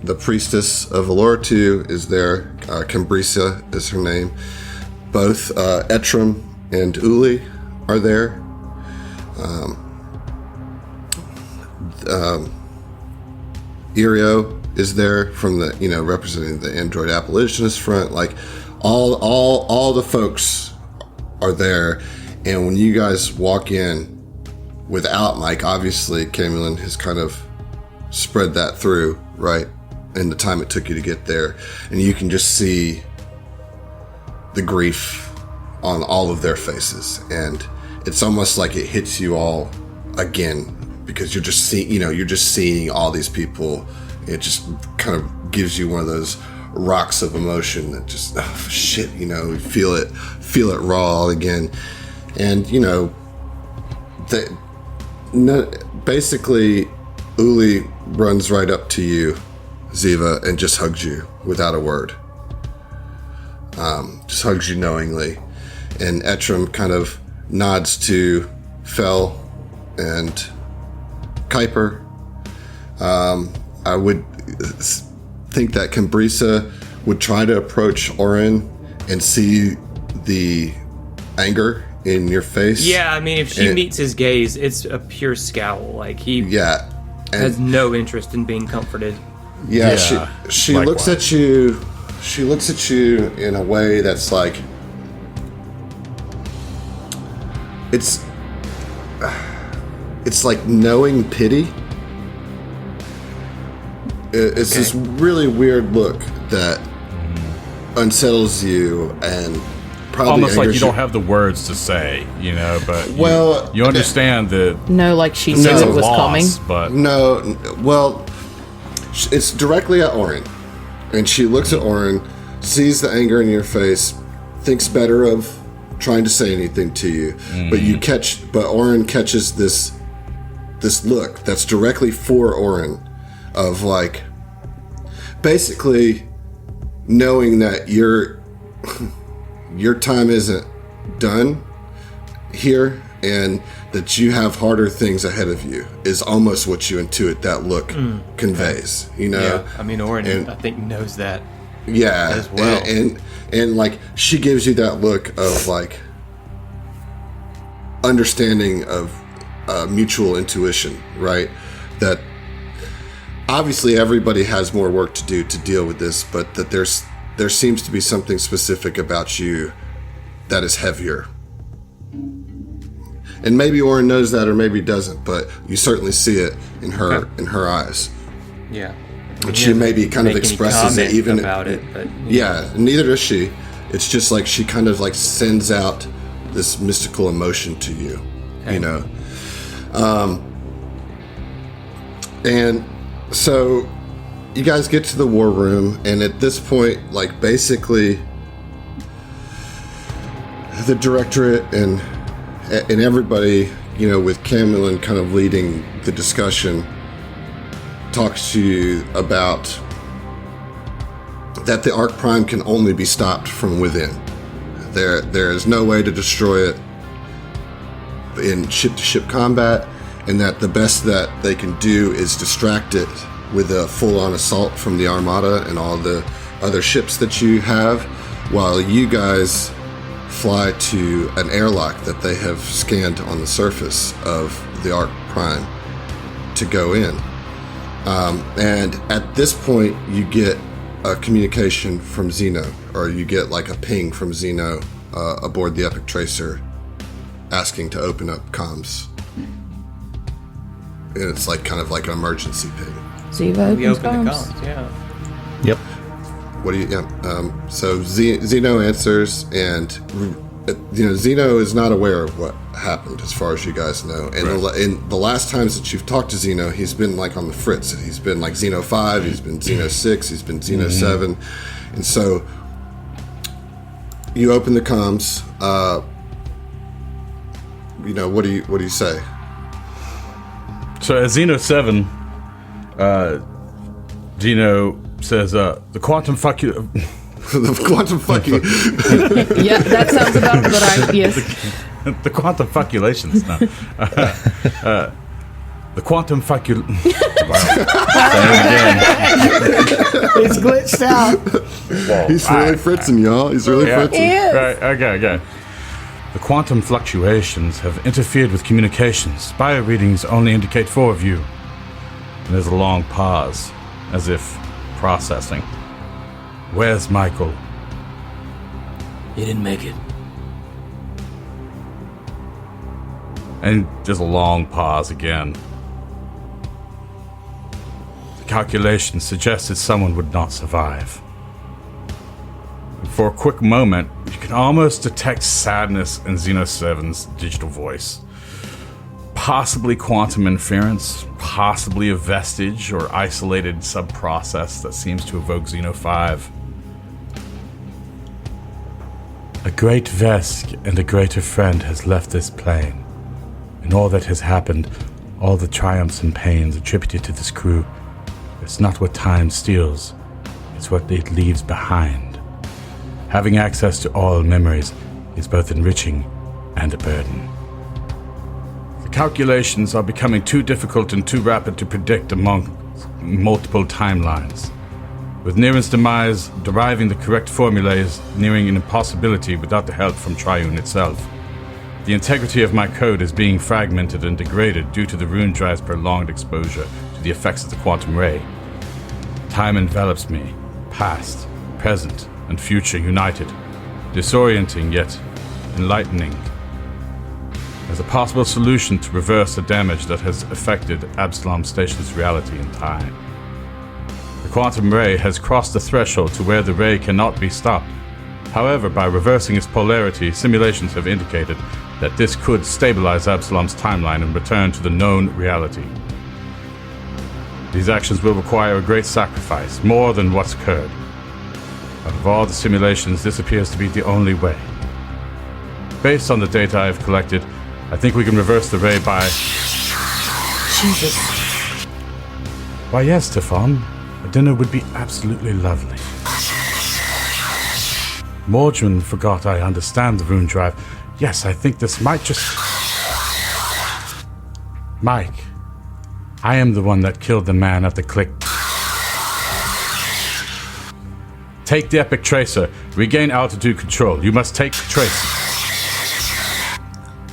the priestess of Eloratu is there, Cambrisa is her name. Both Etram and Uli are there. Irio is there from the, representing the Android Abolitionist Front. All the folks are there. And when you guys walk in without Mike, obviously Camulon has kind of spread that through, right? In the time it took you to get there. And you can just see the grief on all of their faces. And it's almost like it hits you all again, because you're just seeing all these people. It just kind of gives you one of those rocks of emotion that just, oh, shit, you feel it raw again. And, basically Uli runs right up to you, Ziva, and just hugs you without a word. Just hugs you knowingly. And Etram kind of nods to Fel and Kuiper. I would think that Cambrisa would try to approach Orin and see the anger in your face. Yeah, I mean, if she meets his gaze, it's a pure scowl. Yeah. has no interest in being comforted. Yeah, Yeah, she looks at you. She looks at you in a way that's like it's like knowing pity. It's this really weird look that unsettles you and probably Almost like you angers don't have the words to say, but Well, you understand the No, like she knew sense it of was loss, coming. but No, well, it's directly at Orin, and she looks at Orin, sees the anger in your face, thinks better of trying to say anything to you, but Orin catches this look that's directly for Orin, of like, basically knowing that your time isn't done here, and that you have harder things ahead of you is almost what you intuit that look conveys. Yeah, I mean, Orin, I think, knows that. Yeah, as well. and like she gives you that look of like understanding of mutual intuition, right? That obviously everybody has more work to do to deal with this, but that there seems to be something specific about you that is heavier. And maybe Orin knows that, or maybe doesn't, but you certainly see it in her eyes. Yeah. And she maybe kind of expresses it even about it, but yeah, neither does she. It's just like she kind of like sends out this mystical emotion to you, and so you guys get to the war room, and at this point, like basically the directorate and everybody, with Camillin kind of leading the discussion, talks to you about that the Ark Prime can only be stopped from within. There is no way to destroy it in ship-to-ship combat, and that the best that they can do is distract it with a full-on assault from the Armada and all the other ships that you have, while you guys fly to an airlock that they have scanned on the surface of the Ark Prime to go in. And at this point, you get a communication from Xeno, or you get like a ping from Xeno aboard the Epic Tracer asking to open up comms. And it's like kind of like an emergency ping. Ziva we opens open the comms. comms, yeah. Yep. What do you? Yeah. So Xeno answers, and Xeno is not aware of what happened, as far as you guys know. And in the last times that you've talked to Xeno, he's been like on the fritz. He's been like Xeno 5, he's been Xeno 6, he's been Xeno 7, and so you open the comms. What do you say? So at Xeno 7, Xeno says, the quantum fuck you... The quantum fuck you. Yeah, that sounds about right. Yes. The quantum fuckulations, no. The quantum fuckul... Wow. Say it again. It's glitched out. He's really fritzing, y'all. He's really fritzing. Right, okay. The quantum fluctuations have interfered with communications. Bio readings only indicate 4 of you. And there's a long pause, as if processing. Where's Michael? He didn't make it. And there's a long pause again. The calculations suggested someone would not survive. And for a quick moment, you can almost detect sadness in Xeno 7's digital voice. Possibly quantum interference, possibly a vestige or isolated sub-process that seems to evoke Xeno 5. A great Vesk and a greater friend has left this plane. And all that has happened, all the triumphs and pains attributed to this crew, it's not what time steals, it's what it leaves behind. Having access to all memories is both enriching and a burden. The calculations are becoming too difficult and too rapid to predict among multiple timelines. With Niren's demise, deriving the correct formula is nearing an impossibility without the help from Triune itself. The integrity of my code is being fragmented and degraded due to the rune drive's prolonged exposure to the effects of the quantum ray. Time envelops me, past, present, and future united, disorienting yet enlightening. As a possible solution to reverse the damage that has affected Absalom Station's reality and time. The quantum ray has crossed the threshold to where the ray cannot be stopped. However, by reversing its polarity, simulations have indicated that this could stabilize Absalom's timeline and return to the known reality. These actions will require a great sacrifice, more than what's occurred. Out of all the simulations, this appears to be the only way. Based on the data I have collected, I think we can reverse the ray by... Jesus. Why yes, Stefan. A dinner would be absolutely lovely. Mordrin forgot I understand the rune drive. Yes, I think this might just... Mike, I am the one that killed the man at the click. Take the Epic Tracer. Regain altitude control. You must take the tracer.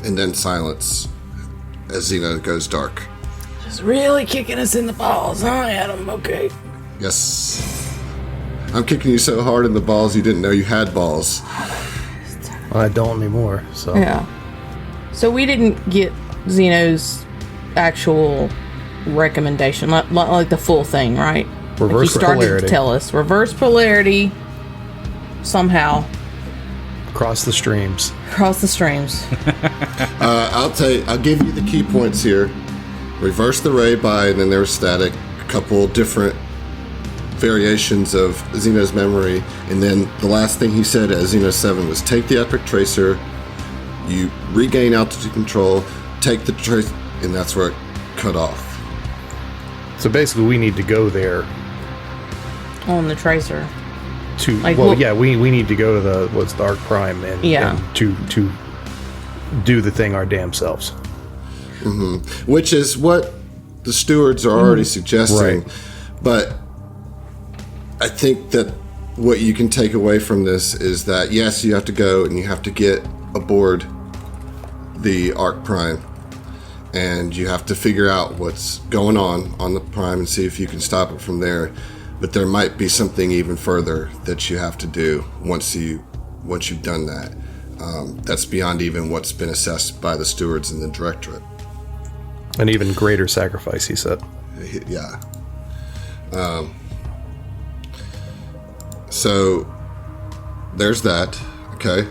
And then silence as Xena goes dark. Just really kicking us in the balls, huh, Adam? Okay. Yes. I'm kicking you so hard in the balls you didn't know you had balls. I don't anymore, so. Yeah. So we didn't get Zeno's actual recommendation, like the full thing, right? Reverse he started polarity. to tell us reverse polarity somehow Across the streams. across the streams. I'll give you the key points here. Reverse the ray by, and then there's static. A couple different variations of Xeno's memory, and then the last thing he said at Xeno 7 was take the Epic Tracer, you regain altitude control, take the tracer, and that's where it cut off. So basically, we need to go there On the tracer. to. Like, well, look- yeah, we need to go to the Ark Prime and, Yeah. and to do the thing our damn selves. Which is what the stewards are already suggesting. Right. But I think that what you can take away from this is that, yes, you have to go and you have to get aboard the Ark Prime. And you have to figure out what's going on the Prime and see if you can stop it from there. But there might be something even further that you have to do once you've done that. That's beyond even what's been assessed by the stewards and the directorate. An even greater sacrifice, he said. Yeah. So there's that. Okay.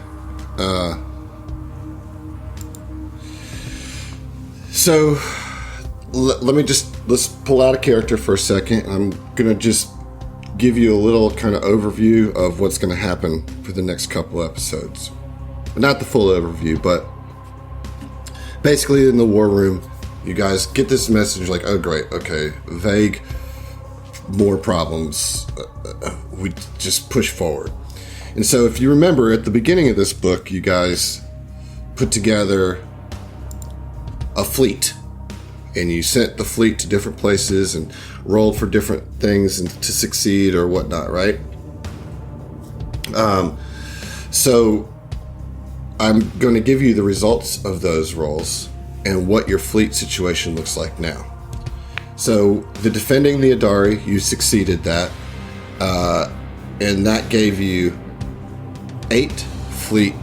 So let's pull out a character for a second. I'm gonna just give you a little kind of overview of what's gonna happen for the next couple episodes. Not the full overview, but basically in the war room, you guys get this message like, oh great, okay, vague, more problems, we just push forward. And so if you remember at the beginning of this book, you guys put together a fleet, and you sent the fleet to different places and rolled for different things and to succeed or whatnot, right? So I'm going to give you the results of those rolls and what your fleet situation looks like now. So the defending the Adari, you succeeded that, and that gave you 8 fleet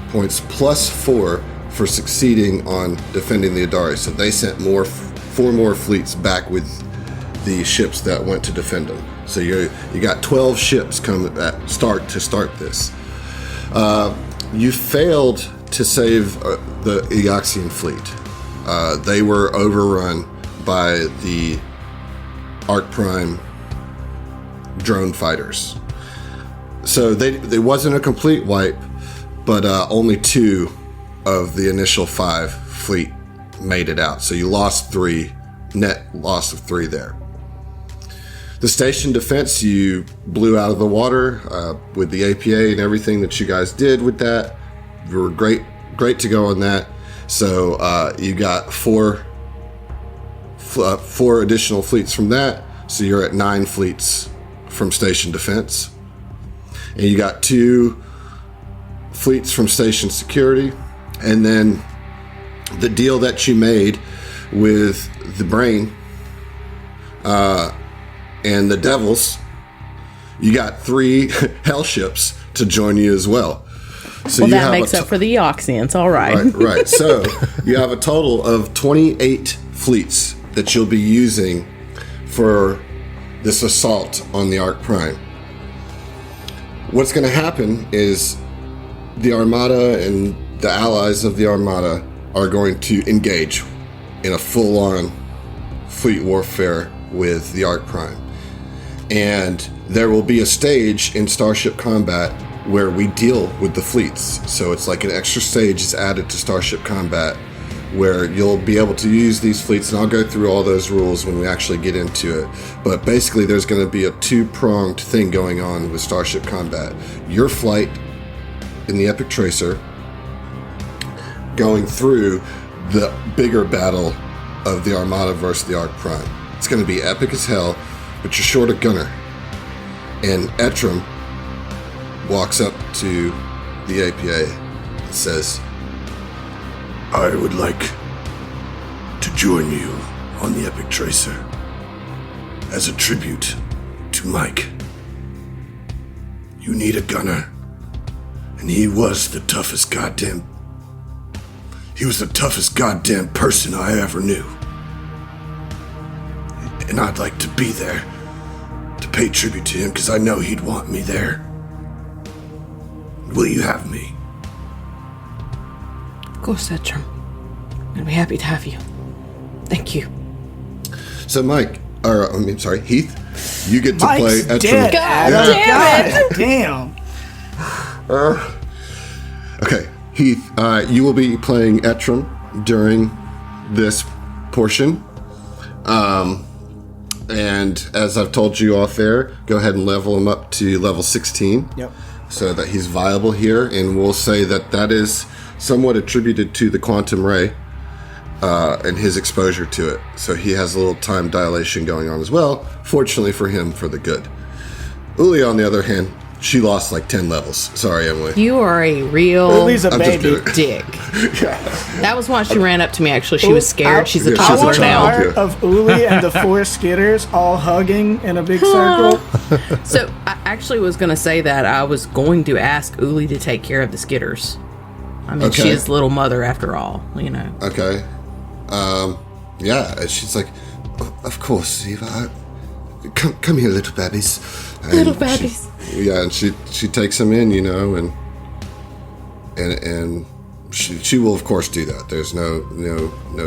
points plus 4 for succeeding on defending the Adari. So they sent 4 more fleets back with the ships that went to defend them. So you got 12 ships come at start this. You failed to save the Eoxian fleet. They were overrun by the Ark Prime drone fighters. So they wasn't a complete wipe, but only 2 of the initial 5 fleet made it out. So you lost 3, net loss of 3 there. The station defense you blew out of the water with the APA and everything that you guys did with that. You were great to go on that. So you got 4 additional fleets from that. So you're at 9 fleets from station defense. And you got 2 fleets from station security. And then the deal that you made with the brain And the Devils, you got 3 hell ships to join you as well. So Well, that makes up for the Yoxians. All right. Right. So you have a total of 28 fleets that you'll be using for this assault on the Ark Prime. What's going to happen is the Armada and the allies of the Armada are going to engage in a full-on fleet warfare with the Ark Prime. And there will be a stage in Starship Combat where we deal with the fleets. So it's like an extra stage is added to Starship Combat where you'll be able to use these fleets, and I'll go through all those rules when we actually get into it. But basically there's going to be a 2-pronged thing going on with Starship Combat. Your flight in the Epic Tracer going through the bigger battle of the Armada versus the Ark Prime. It's going to be epic as hell, but you're short a gunner. And Etram walks up to the APA and says, I would like to join you on the Epic Tracer as a tribute to Mike. You need a gunner, and he was the toughest goddamn person I ever knew. And I'd like to be there to pay tribute to him because I know he'd want me there. Will you have me? Of course, Etram. I'd be happy to have you. Thank you. So, Heath, you get to play Mike's Etram. dead. God damn it! Damn. Okay, Heath, you will be playing Etram during this portion. And as I've told you off air, go ahead and level him up to level 16. Yep. So that he's viable here, and we'll say that is somewhat attributed to the quantum ray and his exposure to it. So he has a little time dilation going on as well. Fortunately for him, for the good. Uli, on the other hand, she lost like 10 levels. Sorry, Emily. You are a real Uli's a I'm just baby. kidding. dick. That was why she ran up to me, actually. She was scared. She's a Yeah, I she's a want toddler a child. now. art of Uli and the 4 skitters all hugging in a big circle. So I actually was going to say that I was going to ask Uli to take care of the Skitters. I mean, Okay. she is little mother after all, you know. Okay. Yeah, and she's like, of course, Eva. Come here, little babbies. And Little babbies. And she takes him in, you know, and she will of course do that. There's no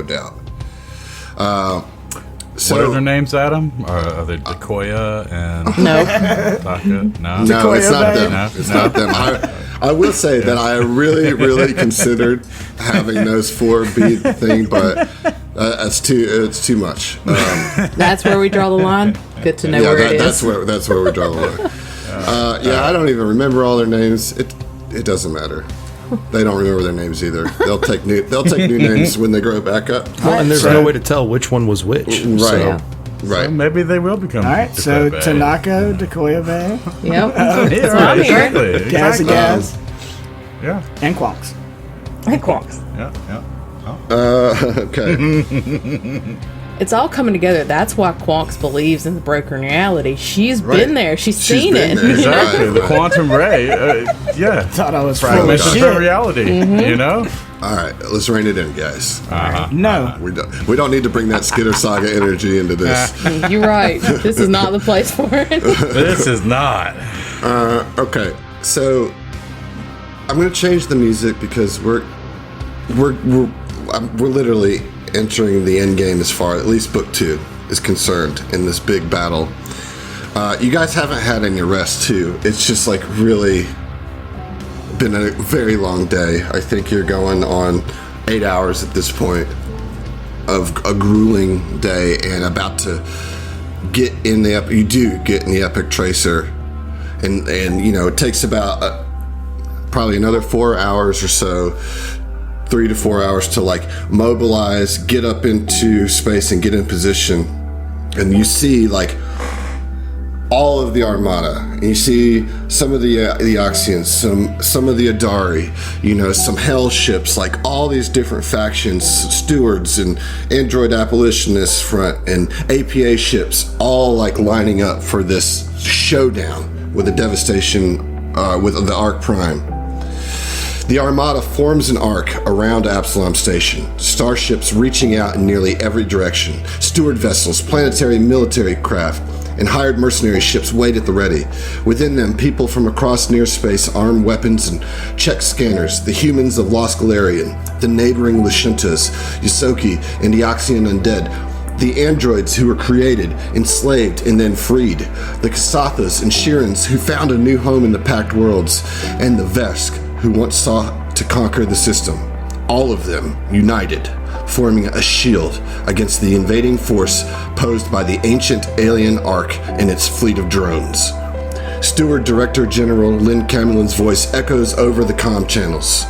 doubt. What are their names, Adam? Are they Decoya and No. Taka? No. No, it's not them. No. It's not them. I will say that I really, really considered having those 4 be the thing, but it's too much. That's where we draw the line. Good to know where it is. That's where we draw the line. I don't even remember all their names. It doesn't matter. They don't remember their names either. They'll take new names when they grow back up. Well, and there's no way to tell which one was which. Right. Yeah. Right. Maybe they will become. All right, so Decoya Bay. Tanaka, Decoya Bay, Yep. Yeah, I'm here. exactly. Gaz exactly. Gaz, Yeah. and Quonks. Hey, Quonks. Yeah. Okay. It's all coming together. That's why Quonks believes in the broken reality. She's Right. been there. She's seen been it. there. Exactly. Right, The right. quantum ray. Yeah. Thought I was full of Fragmented shit. from reality. You know. All right. Let's rein it in, guys. No. We don't need to bring that Skitter Saga energy into this. You're right. This is not the place for it. This is not. Okay. So I'm going to change the music because we're literally entering the end game as far, at least book 2 is concerned in this big battle. You guys haven't had any rest too. It's just like really been a very long day. I think you're going on 8 hours at this point of a grueling day and about to get in the Epic Tracer, and you know it takes about probably another 4 hours or so, 3 to 4 hours to like mobilize, get up into space and get in position. And you see like all of the Armada, and you see some of the Oxians, some of the Adari, some Hell ships, like all these different factions, stewards and android abolitionists front, and APA ships, all like lining up for this showdown with the Devastation, with the Ark Prime. The Armada forms an arc around Absalom Station, starships reaching out in nearly every direction, steward vessels, planetary military craft, and hired mercenary ships wait at the ready. Within them, people from across near space, armed weapons and check scanners, the humans of Lost Galarian, the neighboring Lashuntas, Yosoki, and the Oxian undead, the androids who were created, enslaved, and then freed, the Kasathas and Shirans who found a new home in the Pact Worlds, and the Vesk who once sought to conquer the system. All of them united, forming a shield against the invading force posed by the ancient alien Ark and its fleet of drones. Steward Director General Lynn Cameron's voice echoes over the comm channels.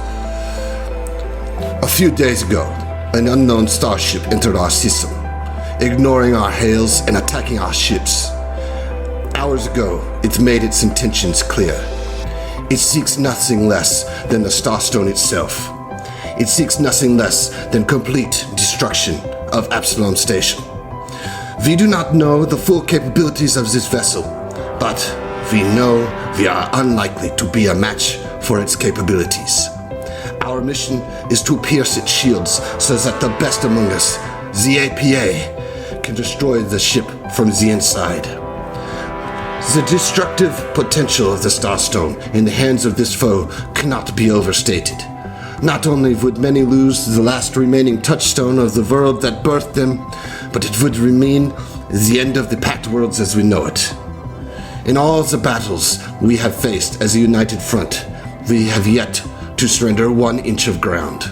A few days ago, an unknown starship entered our system, ignoring our hails and attacking our ships. Hours ago, it made its intentions clear. It seeks nothing less than the Starstone itself. It seeks nothing less than complete destruction of Absalom Station. We do not know the full capabilities of this vessel, but we know we are unlikely to be a match for its capabilities. Our mission is to pierce its shields so that the best among us, the APA, can destroy the ship from the inside. The destructive potential of the Starstone in the hands of this foe cannot be overstated. Not only would many lose the last remaining touchstone of the world that birthed them, but it would remain the end of the Pact Worlds as we know it. In all the battles we have faced as a united front, we have yet to surrender 1 inch of ground,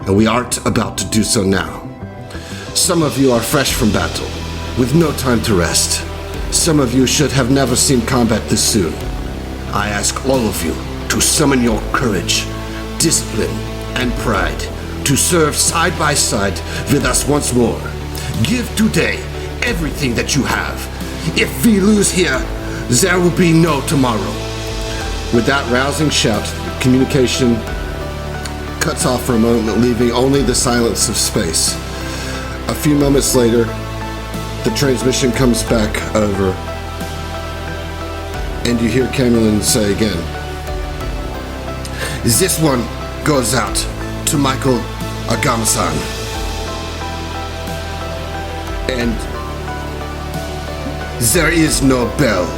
and we aren't about to do so now. Some of you are fresh from battle, with no time to rest. Some of you should have never seen combat this soon. I ask all of you to summon your courage, discipline, and pride to serve side by side with us once more. Give today everything that you have. If we lose here, there will be no tomorrow. With that rousing shout, communication cuts off for a moment, leaving only the silence of space. A few moments later, the transmission comes back over, and you hear Camelin say again, "This one goes out to Michael Agamasan." And there is no bell.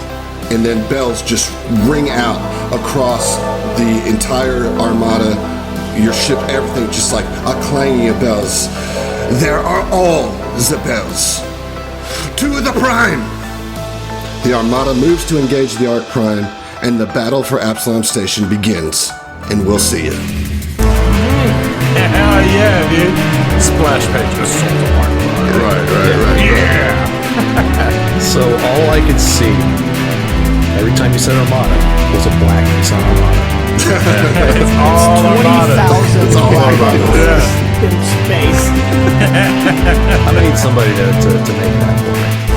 And then bells just ring out across the entire Armada, your ship, everything, just like a clanging of bells. There are all the bells. To the Prime! The Armada moves to engage the Ark Prime, and the battle for Absalom Station begins. And we'll see you. Hell yeah, dude. Splash page. Assault of Ark Prime. Right. Yeah. So all I could see every time you said Armada was a black Nissan Armada. It's all Armada. 20,000 It's all Armada. Yeah. in space. I'm gonna need somebody to make that for me.